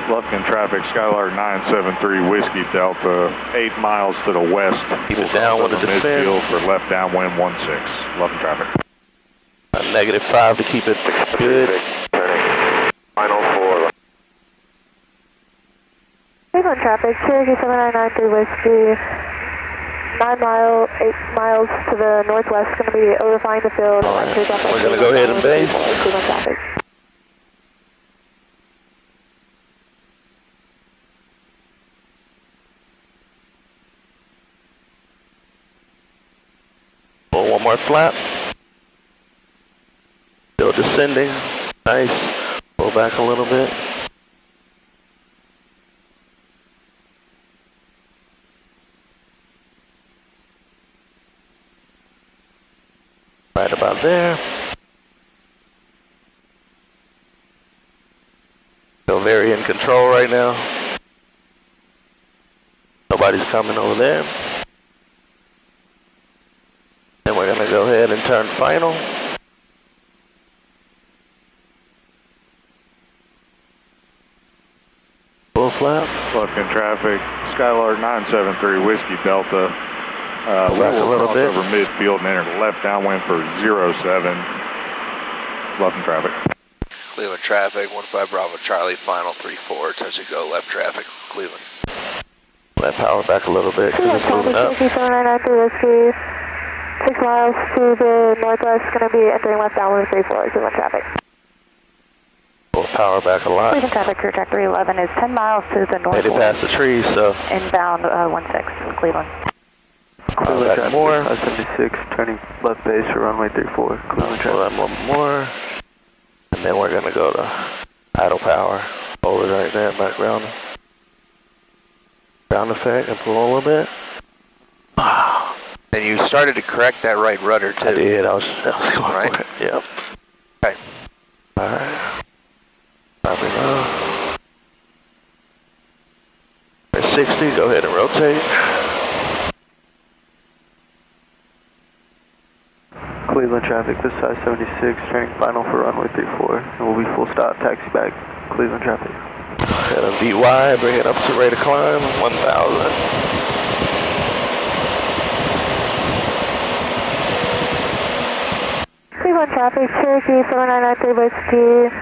Lufkin traffic, Skylark 973 Whiskey Delta, 8 miles to the west. Keep it down with the descent. Midfield for left downwind 16. Lufkin traffic. -5 to keep it good. Final 4. Cleveland traffic, Cherokee 7993 Whiskey, 8 miles to the northwest, going to be overflying the field. All right. We're going to go ahead and base. Cleveland traffic. Pull one more flap. Still descending. Nice. Pull back a little bit. Right about there. Feel very in control right now. nobody's coming over there. And we're gonna go ahead and turn final. Full flap. Left in traffic, Skylark 973 Whiskey Delta. Back a little bit. Over midfield and enter left downwind for 07. Left in traffic. Cleveland traffic, 15 Bravo Charlie, final 34, touch and go, left traffic, Cleveland. Let power back a little bit because it's moving up. Cherokee 7993 Whiskey, 6 miles to the northwest, going to be entering left downwind 34, Cleveland traffic. Pull power back a lot. Cleveland traffic, Crew Track 311 is 10 miles to the northwest. Headed past the trees, so. Inbound 16, Cleveland. Cleveland traffic, more. 576, turning left base for runway 34, Cleveland Pull that traffic. one more. And then we're gonna go to idle power. Hold it right there, background. Ground effect and pull a little bit. And you started to correct that right rudder too. I did, I was going Right? for it. Yep. Okay. Alright. Probably low. 60, go ahead and rotate. Cleveland traffic, this is 76, turning final for runway 34. And we'll be full stop, taxi back, Cleveland traffic. Head a VY, bring it up to rate of climb, 1,000. Cleveland traffic, Cherokee 7993 Whiskey,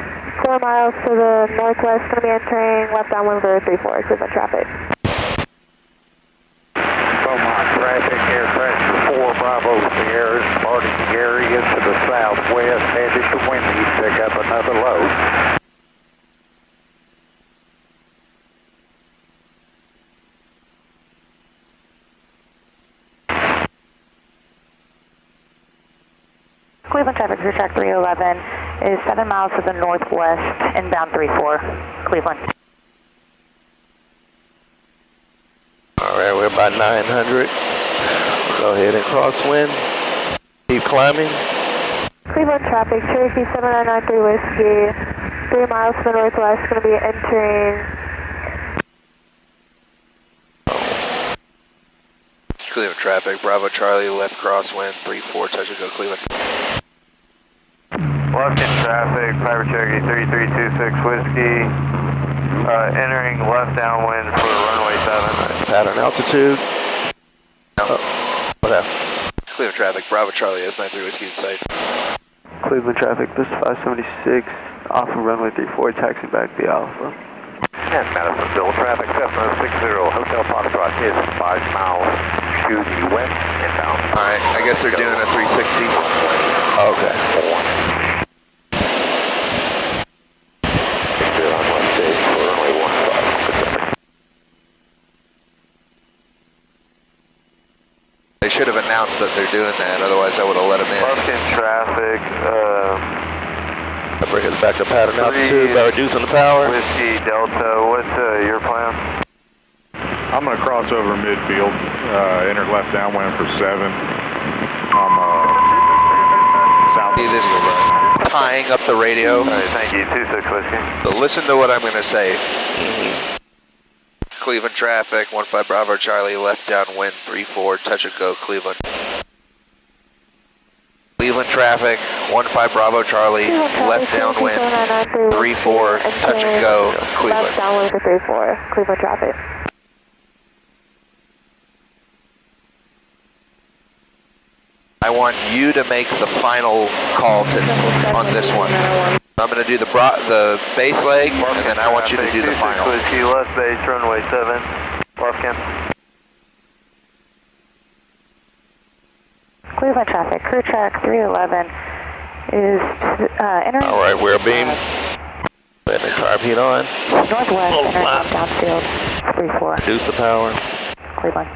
4 miles to the northwest, going to be entering left downwind for 34, Cleveland traffic. Beaumont traffic, air pressure 4 Bravo Sierra, departing the area to the southwest, headed to Windy, pick up another load. Cleveland traffic, Crew Track 311 is 7 miles to the northwest, inbound 34, Cleveland. Alright, we're about 900. Go ahead and crosswind. Keep climbing. Cleveland traffic, Cherokee 7993 Whiskey, 3 miles to the northwest, going to be entering. Cleveland traffic, Bravo Charlie, left crosswind, 34, touch and go, Cleveland. Left in traffic, Private Cherokee 3326 Whiskey, entering left downwind for runway 7. Pattern altitude. No. What happened? Cleveland traffic, Bravo Charlie, S93 Whiskey in sight. Cleveland traffic, this is 576, off of runway 34, taxi back the Alpha. And Madisonville traffic, Cessna 60, Hotel Foxtrot is 5 miles to the west, inbound. Alright, I guess they're doing a 360. Okay. They should have announced that they're doing that, otherwise I would have let them in. Left in traffic, That brings us back to pattern altitude by reducing the power. Whiskey Delta, what's your plan? I'm going to cross over midfield, enter left downwind for 7. I'm south. See this tying up the radio. Alright, thank you, 26 Whiskey. So listen to what I'm going to say. Cleveland traffic, 15 Bravo Charlie, left downwind, 34, touch and go, Cleveland. Cleveland traffic, 15 Bravo Charlie, left downwind, 34, touch and go, Cleveland. Left downwind for 34, Cleveland traffic. I want you to make the final call on this one. I'm going to do the base leg, and then I want you to do the final. Whiskey, left base, runway 7, left cam. Cleveland traffic, Crew Track 311 is entering. Alright, we're beam. Let the carb heat on. Northwest, entering downfield, 34, Reduce the power. Cleveland.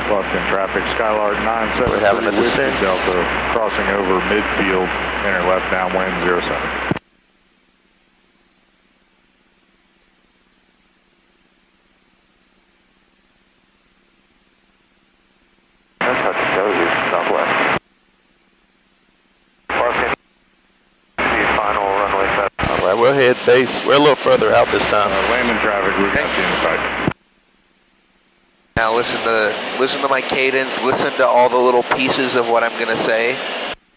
Left in traffic, Skylark 973 We're having a Whiskey descent. Delta, crossing over midfield, enter left downwind 07. That's how to go, you southwest. Left in, final runway 7. Alright, we'll head base. We're a little further out this time. Landing traffic, we got you in sight. Now listen to my cadence, listen to all the little pieces of what I'm going to say.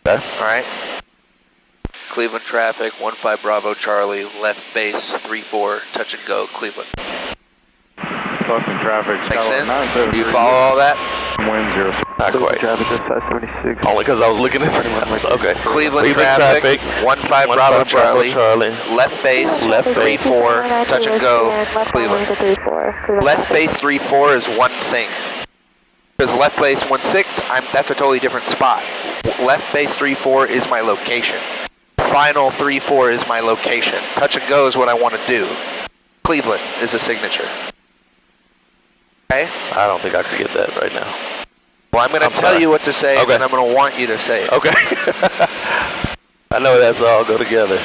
Okay. All right. Cleveland traffic, 15 Bravo Charlie, left base 34, touch and go, Cleveland. Boston traffic. Make sense? Do you follow all that? Wind 0. Not quite. Traffic just 576. Only because I was looking at okay. Cleveland traffic, 15 Bravo Charlie, left base 34, touch and go, Cleveland. Left base 34 is one thing. Because left base 16, that's a totally different spot. Left base 34 is my location. Final 34 is my location. Touch and go is what I want to do. Cleveland is a signature. Okay? I don't think I could get that right now. Well, I'm going to tell you what to say, okay. And I'm going to want you to say it. Okay. I know that's all go together.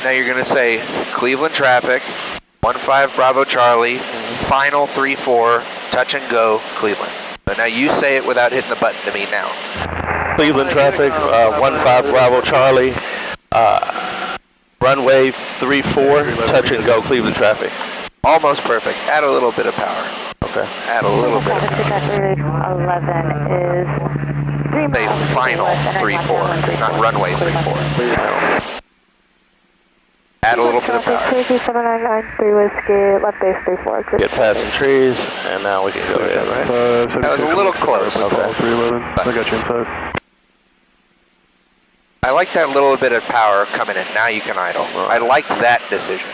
Now you're going to say Cleveland traffic, 15 Bravo Charlie, final 34, touch and go, Cleveland. So now you say it without hitting the button to me now. Cleveland traffic, 15 Bravo Charlie, runway 34, touch and go, Cleveland traffic. Almost perfect. Add a little bit of power. Okay. Add a little bit of power. 11 is 3 Say miles. final 34, not runway 34. Add a little bit of power. Cherokee 7993 Whiskey, left base 34. Get past some trees, and now we can go ahead, right? That was a little close. Okay. 311. I got you inside. I like that little bit of power coming in. Now you can idle. I like that decision.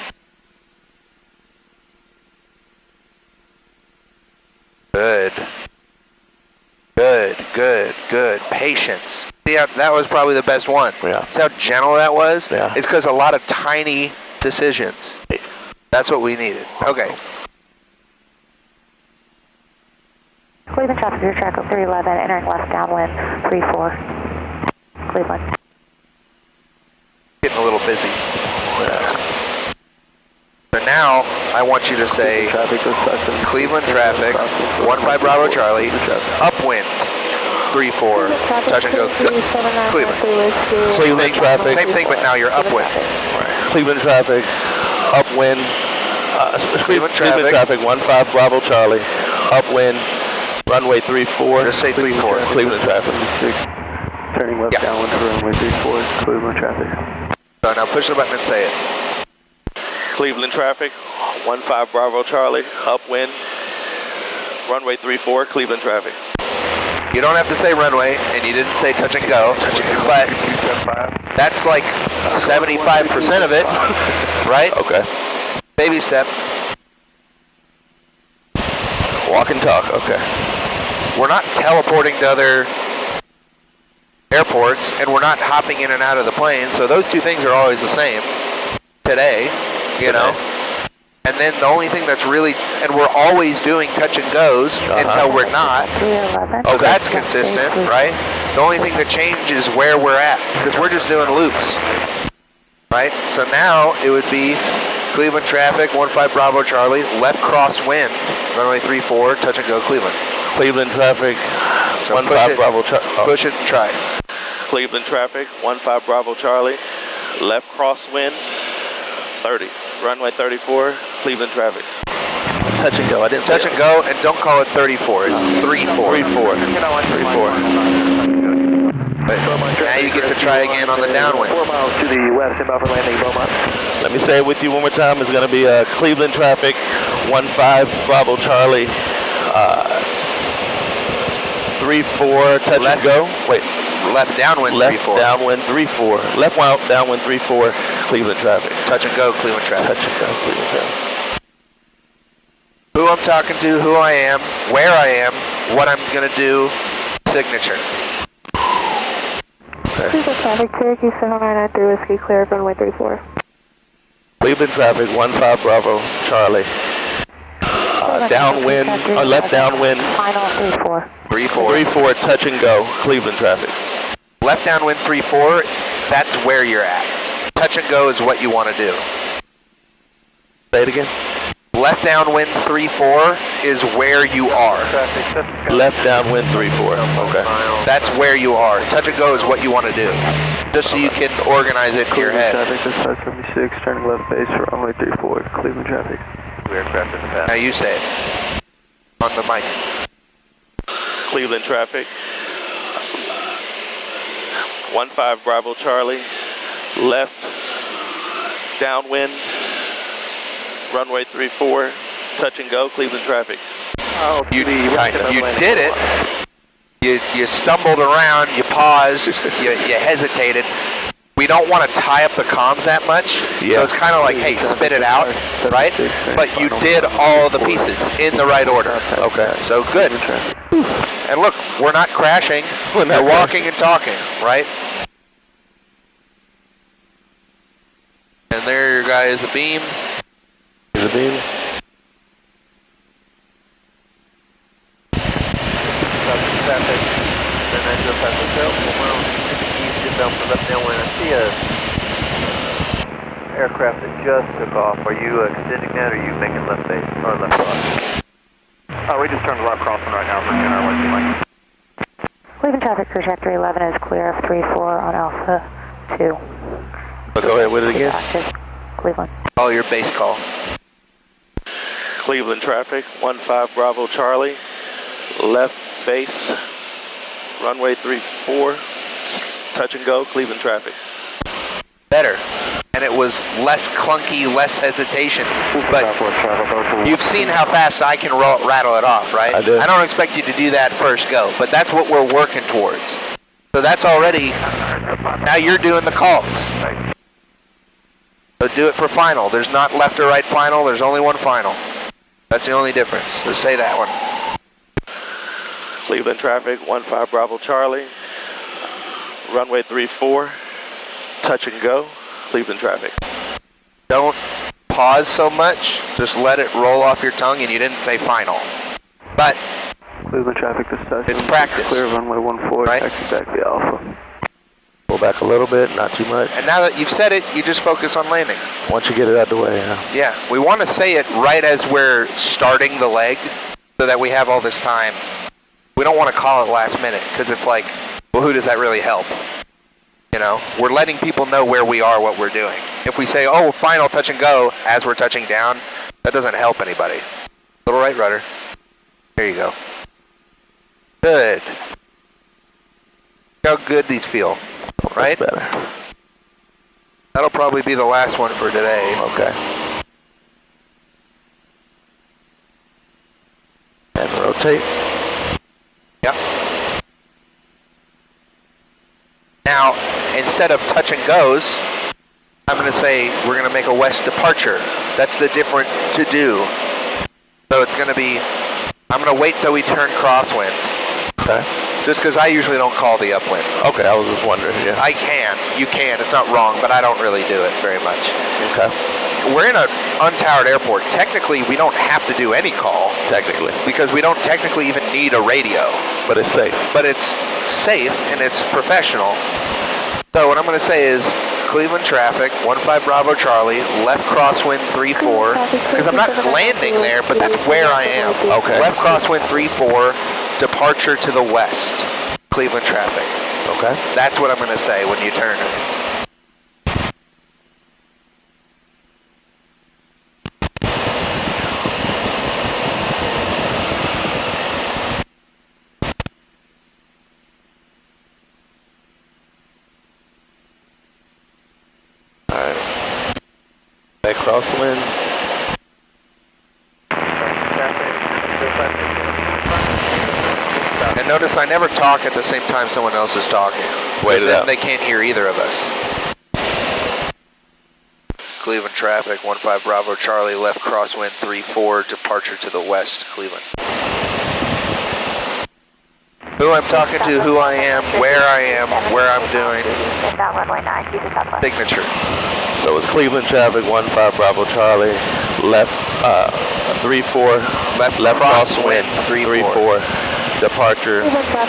Good. Good, good, good. Patience. See, that was probably the best one. Yeah. See how gentle that was? Yeah. It's because a lot of tiny decisions. That's what we needed. Okay. Cleveland traffic, your track of 311, entering left downwind 34. Cleveland. Getting a little busy. So now, I want you to say Cleveland traffic, 15 Bravo Charlie, upwind, 34, touch and go, Cleveland. Cleveland traffic. Same thing, but now you're upwind. Cleveland traffic, upwind. Cleveland traffic, 15 Bravo Charlie, upwind, runway 34. Just say 34. Cleveland traffic. Turning left downwind to runway 34, Cleveland traffic. So now push the button and say it. Cleveland traffic, 15 Bravo Charlie, upwind, runway 34, Cleveland traffic. You don't have to say runway, and you didn't say touch and go, but that's like 75% of it, right? Okay. Baby step. Walk and talk, okay. We're not teleporting to other airports, and we're not hopping in and out of the plane, so those two things are always the same today, you know? And then the only thing that's really, and we're always doing touch and goes until we're not. Oh, that's consistent, right? The only thing that changes is where we're at, because we're just doing loops, right? So now it would be Cleveland traffic, 15 Bravo Charlie, left crosswind, runway 34, touch and go, Cleveland. Cleveland traffic, So 15 Bravo Charlie. Push it and try it. Cleveland traffic, 15 Bravo Charlie, left crosswind, 30. Runway 34, Cleveland traffic. Touch and go, I didn't Touch and go, and don't call it 34, it's 34. 34. 34. But now you get to try again on the downwind. 4 miles to the west, inbound for landing, Beaumont. Let me say it with you one more time. It's going to be Cleveland traffic, 15 Bravo Charlie, 34, touch and go. Wait. Left downwind, Left 34. downwind, 34. Left downwind, 34, Cleveland traffic. Touch and go, Cleveland traffic. Touch and go, Cleveland traffic. Who I'm talking to, who I am, where I am, what I'm going to do, signature. Cleveland traffic, Cherokee 7993 Whiskey, clear of runway 34. Cleveland traffic, 15 Bravo Charlie. Downwind, left downwind. Final 34. 34. 34, touch and go, Cleveland traffic. Left downwind 34, that's where you're at. Touch and go is what you want to do. Say it again. Left downwind 34 is where you are. Left downwind 34. Okay. That's where you are. Touch and go is what you want to do. Just so you can organize it in your head. Traffic to 576, turning left base for runway 34, Cleveland traffic. Aircraft in the path. Now you say it. On the mic. Cleveland traffic. 15 Bravo Charlie. Left. Downwind. Runway 34. Touch and go. Cleveland traffic. You did it. You stumbled around, you paused, you hesitated. We don't want to tie up the comms that much, so it's kind of like, hey, spit it out, right? But you did all the pieces in the right order. Okay, so good. And look, we're not crashing. We're walking and talking, right? And there, your guy is a beam. Is a beam. Traffic, then I just have to go. East down for left downwind. I see a aircraft that just took off. Are you extending that, or are you making left base or left cross? We just turned left crossing right now for NR 1 Cleveland traffic, cruise trajectory 11 is clear of 34 on Alpha 2. Go ahead with it again. Active, Cleveland. Call your base call. Cleveland traffic. 15 Bravo Charlie. Left base. Runway 34. Touch and go. Cleveland traffic. Better. And it was less clunky, less hesitation. But you've seen how fast I can rattle it off, right? I do. I don't expect you to do that first go, but that's what we're working towards. So that's already, now you're doing the calls. So do it for final. There's not left or right final, there's only one final. That's the only difference. So say that one. Cleveland traffic. 15 Bravo Charlie. Runway 34. Touch and go. Cleveland traffic. Don't pause so much, just let it roll off your tongue, and you didn't say final. But Cleveland traffic to start. it's practice. Clear runway 14, right? taxi back the Alpha. Pull back a little bit, not too much. And now that you've said it, you just focus on landing. Once you get it out the way, yeah. Yeah, we want to say it right as we're starting the leg, so that we have all this time. We don't want to call it last minute, because it's like, well, who does that really help? You know, we're letting people know where we are, what we're doing. If we say, oh, final touch and go as we're touching down, that doesn't help anybody. Little right rudder. There you go. Good. Look how good these feel, right? That's better. That'll probably be the last one for today. Okay. And rotate. Yep. Now, instead of touch and goes, I'm going to say we're going to make a west departure. That's the different to do. So it's going to be, I'm going to wait till we turn crosswind. Okay. Just because I usually don't call the upwind. Okay, I was just wondering, yeah. I can. You can. It's not wrong, but I don't really do it very much. Okay. We're in an untowered airport. Technically, we don't have to do any call. Technically. Because we don't technically even need a radio. But it's safe. But it's safe and it's professional. So what I'm going to say is Cleveland traffic, 15 Bravo Charlie, left crosswind 34, because I'm not landing there, but that's where I am. Okay. Left crosswind 34, departure to the west, Cleveland traffic. Okay. That's what I'm going to say when you turn. Back crosswind. And notice I never talk at the same time someone else is talking. Wait it out. They can't hear either of us. Cleveland traffic, 15 Bravo Charlie, left crosswind 34, departure to the west, Cleveland. Who I'm talking to, who I am, where I am, where I'm doing. Signature. So it's Cleveland traffic, 15 Bravo Charlie, left 34, left crosswind 34, departure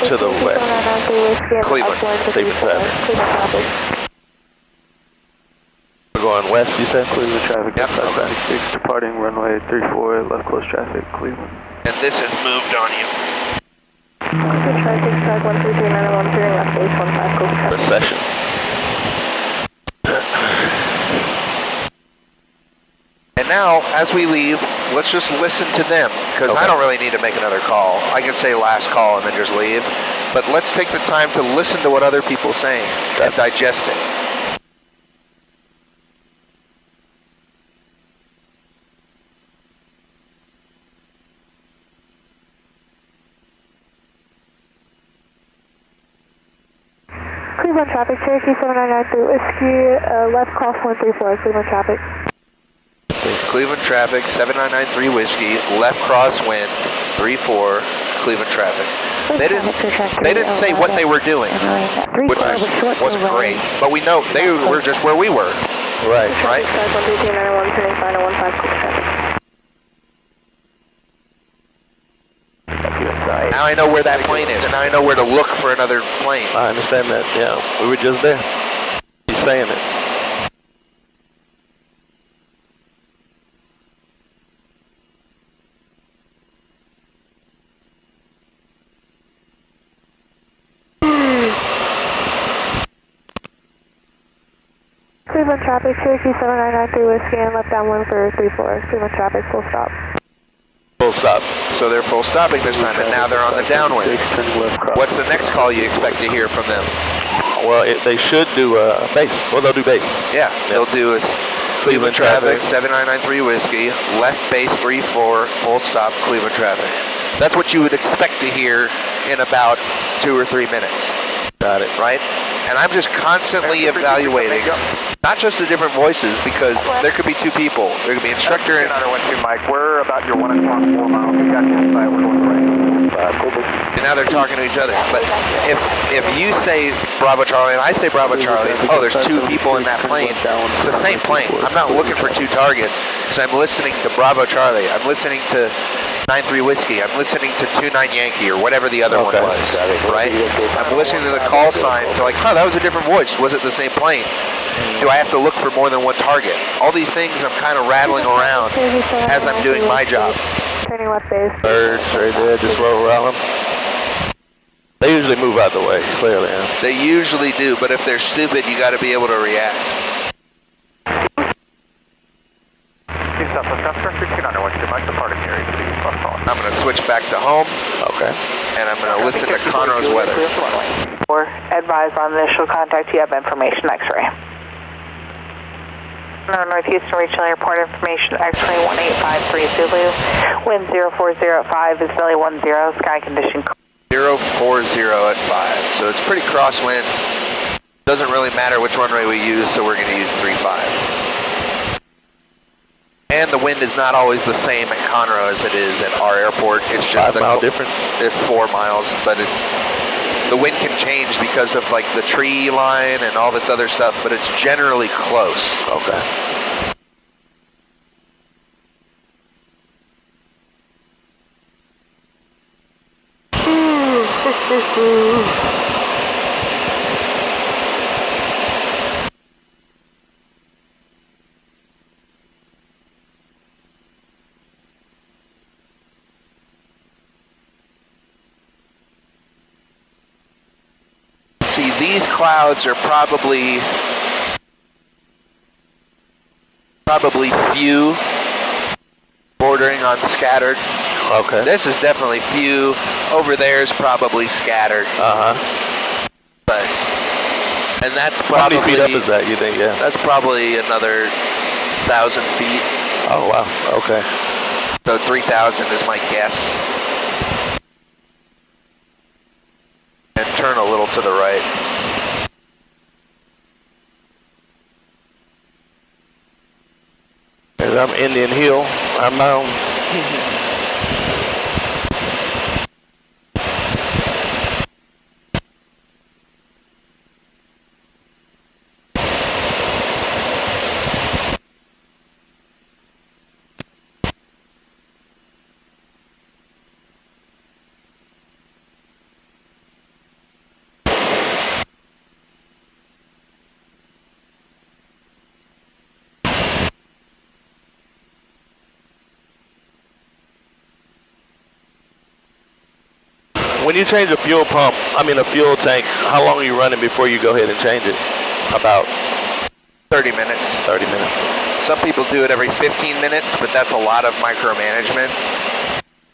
to the west. Cleveland. Cleveland traffic. We're going west, you said? Cleveland traffic, Yep. 76, departing runway 34, left close traffic, Cleveland. And this has moved on you. Good traffic, strike 13391, turning left base 15 close traffic. Recession. And now, as we leave, let's just listen to them, because I don't really need to make another call. I can say last call and then just leave. But let's take the time to listen to what other people are saying and digest it. Cleveland traffic, Cherokee 7993 Whiskey, left cross 134, Cleveland traffic. Cleveland traffic, 7993 Whiskey, left cross wind, 34, Cleveland traffic. They didn't say what they were doing, which was great. But we know they were just where we were. Right. Right? Strike 13391, turning final 15 close traffic. Now I know where that plane is. Now I know where to look for another plane. I understand that, yeah. We were just there. He's saying it. Cleveland traffic, Cherokee 7993 Whiskey, and left downwind for 34, Cleveland traffic, full stop. Full stop. So they're full stopping this time, and now they're on the downwind. What's the next call you expect to hear from them? Well, they should do base. Well, they'll do base. Yeah, they'll do is Cleveland traffic, 7993 Whiskey, left base 34, full stop, Cleveland traffic. That's what you would expect to hear in about 2 or 3 minutes. Got it. Right? And I'm just constantly evaluating, not just the different voices, because there could be 2 people. There could be instructor and... Mike, we're about your 1 o'clock, 4 miles. We got you inside, we're going right. And now they're talking to each other. But if you say Bravo Charlie and I say Bravo Charlie, oh, there's 2 people in that plane. It's the same plane. I'm not looking for 2 targets because I'm listening to Bravo Charlie. I'm listening to 93 Whiskey. I'm listening to 29 Yankee or whatever the other one was. Right? I'm listening to the call sign to like, huh, that was a different voice. Was it the same plane? Do I have to look for more than 1 target? All these things I'm kind of rattling around as I'm doing my job. Turning left base. Birds right there, just roll around them. They usually move out the way, clearly. Yeah. They usually do, but if they're stupid, you got to be able to react. I'm going to switch back to home. Okay. And I'm going to listen to Conroe's weather. Or advise on initial contact, you have information X-ray. North Houston Regional Airport information X-ray 1853 Zulu. Wind 040 at 5 is Billy 10, sky condition. 040 at 5. So it's pretty crosswind. Doesn't really matter which runway we use, so we're going to use 35. And the wind is not always the same at Conroe as it is at our airport. It's just 5 mile difference. It's 4 miles, but the wind can change because of like the tree line and all this other stuff, but it's generally close. Okay. See, these clouds are probably few, bordering on scattered. Okay. This is definitely few. Over there is probably scattered. But, and that's probably... How many feet up is that, you think, yeah? That's probably another 1,000 feet. Oh, wow, okay. So 3,000 is my guess. And turn a little to the right. As I'm Indian Hill, I'm down. When you change a fuel pump, I mean a fuel tank, how long are you running before you go ahead and change it? About 30 minutes. 30 minutes. Some people do it every 15 minutes, but that's a lot of micromanagement.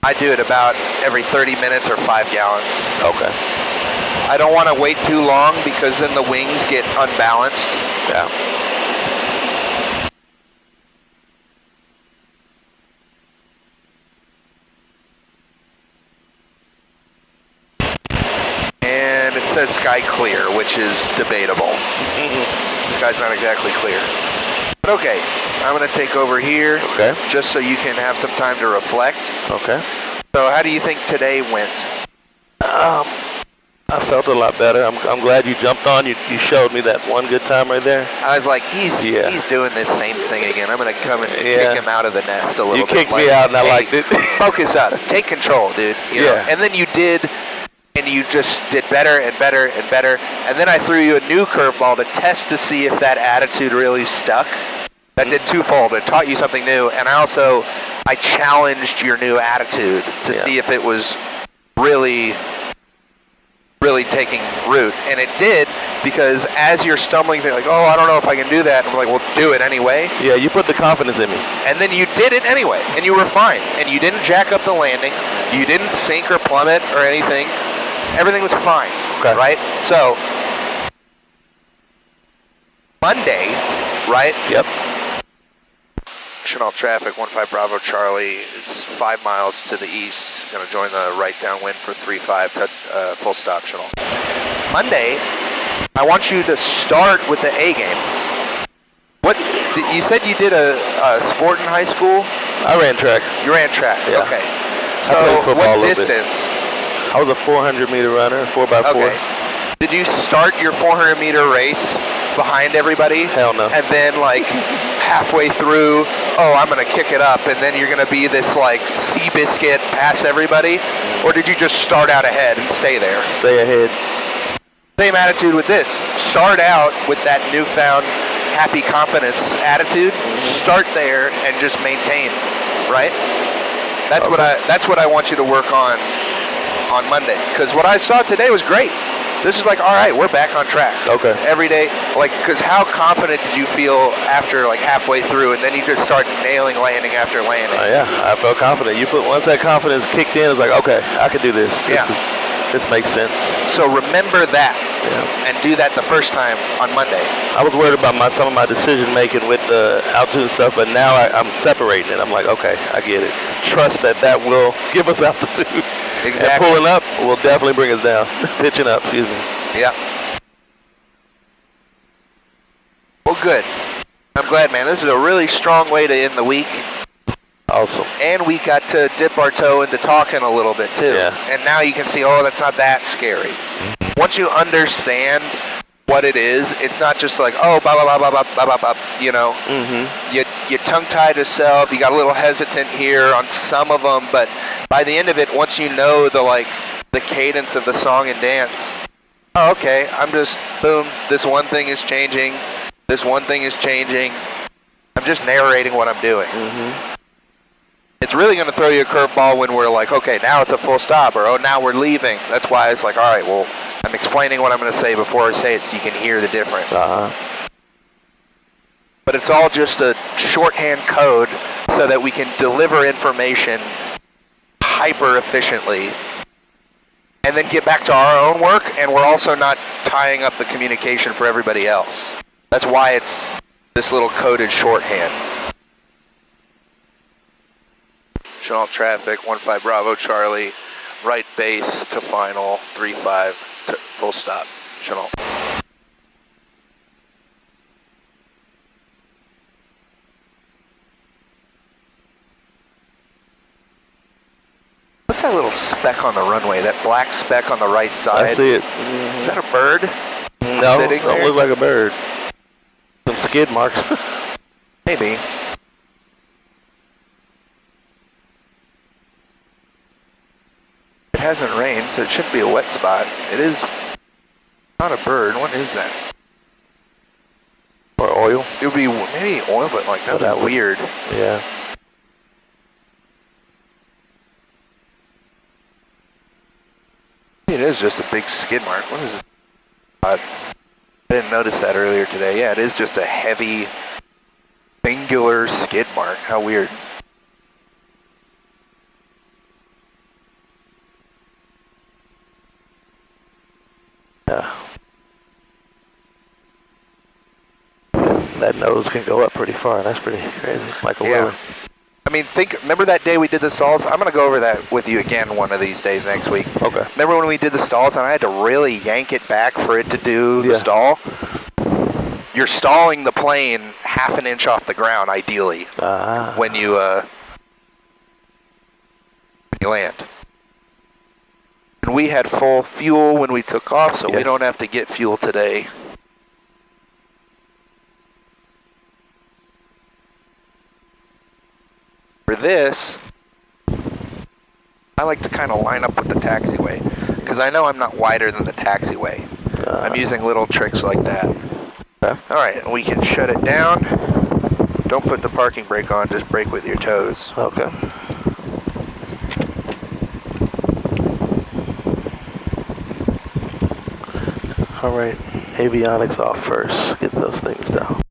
I do it about every 30 minutes or 5 gallons. Okay. I don't want to wait too long because then the wings get unbalanced. Yeah. And it says sky clear, which is debatable. The sky's not exactly clear. But okay, I'm going to take over here. Okay. Just so you can have some time to reflect. Okay. So how do you think today went? I felt a lot better. I'm glad you jumped on. You showed me that one good time right there. I was like, he's doing this same thing again. I'm going to come and kick him out of the nest a little bit. You kicked me out and I liked it. Focus up. Take control, dude. You know? And then you did, and you just did better and better and better. And then I threw you a new curveball to test to see if that attitude really stuck. That did twofold. It taught you something new, and I challenged your new attitude to see if it was really taking root. And it did, because as you're stumbling, you're like, oh, I don't know if I can do that. And I'm like, well, do it anyway. Yeah, you put the confidence in me. And then you did it anyway, and you were fine. And you didn't jack up the landing. You didn't sink or plummet or anything. Everything was fine, right? So, Monday, right? Yep. Chanel traffic, 15 Bravo Charlie is 5 miles to the east. Going to join the right downwind for 35, full stop, Chanel. Monday, I want you to start with the A game. What, you said you did a sport in high school? I ran track. You ran track, okay. So, what distance? I was a 400-meter runner, 4x4. Okay. Did you start your 400-meter race behind everybody? Hell no. And then, like, halfway through, oh, I'm going to kick it up, and then you're going to be this, like, Seabiscuit pass everybody? Or did you just start out ahead and stay there? Stay ahead. Same attitude with this. Start out with that newfound happy confidence attitude. Start there and just maintain, right? That's what I want you to work on Monday. Because what I saw today was great. This is like, all right, we're back on track. Okay. Every day, like, because how confident did you feel after, like, halfway through, and then you just start nailing landing after landing? Yeah, I felt confident. Once that confidence kicked in, it was like, okay, I can do this. This makes sense. So remember that, and do that the first time on Monday. I was worried about some of my decision making with the altitude and stuff, but now I'm separating it. I'm like, okay, I get it. Trust that will give us altitude. Exactly. And pulling up will definitely bring us down. Pitching up, excuse me. Yeah. Well, good. I'm glad, man. This is a really strong way to end the week. Awesome. And we got to dip our toe into talking a little bit, too. Yeah. And now you can see, oh, that's not that scary. Once you understand what it is, it's not just like, oh, blah, blah, blah, blah, blah, blah, blah, you know. You tongue-tied yourself. You got a little hesitant here on some of them, but by the end of it, once you know the cadence of the song and dance, oh, okay, I'm just, boom, this one thing is changing. This one thing is changing. I'm just narrating what I'm doing. It's really going to throw you a curveball when we're like, okay, now it's a full stop, or oh, now we're leaving. That's why it's like, all right, well, I'm explaining what I'm going to say before I say it so you can hear the difference. But it's all just a shorthand code so that we can deliver information hyper efficiently and then get back to our own work, and we're also not tying up the communication for everybody else. That's why it's this little coded shorthand. Chanel traffic, 15 Bravo Charlie, right base to final, 35 to full stop. Chanel. What's that little speck on the runway, that black speck on the right side? I see it. Is that a bird? No, it don't look like a bird. Some skid marks. Maybe. It hasn't rained, so it should be a wet spot. It is not a bird. What is that? Or oil? It would be maybe oil, but like that was weird. Yeah. It is just a big skid mark. What is it? I didn't notice that earlier today. Yeah, it is just a heavy, singular skid mark. How weird. Yeah. That nose can go up pretty far. That's pretty crazy. Like a Yeah. wheelie. I mean, remember that day we did the stalls? I'm going to go over that with you again one of these days next week. Okay. Remember when we did the stalls and I had to really yank it back for it to do the Yeah. stall? You're stalling the plane half an inch off the ground, ideally, when you land. And we had full fuel when we took off, so Yeah. we don't have to get fuel today. For this, I like to kind of line up with the taxiway, because I know I'm not wider than the taxiway. I'm using little tricks like that. Okay. Alright, we can shut it down. Don't put the parking brake on, just brake with your toes. Okay. All right, avionics off first. Get those things down.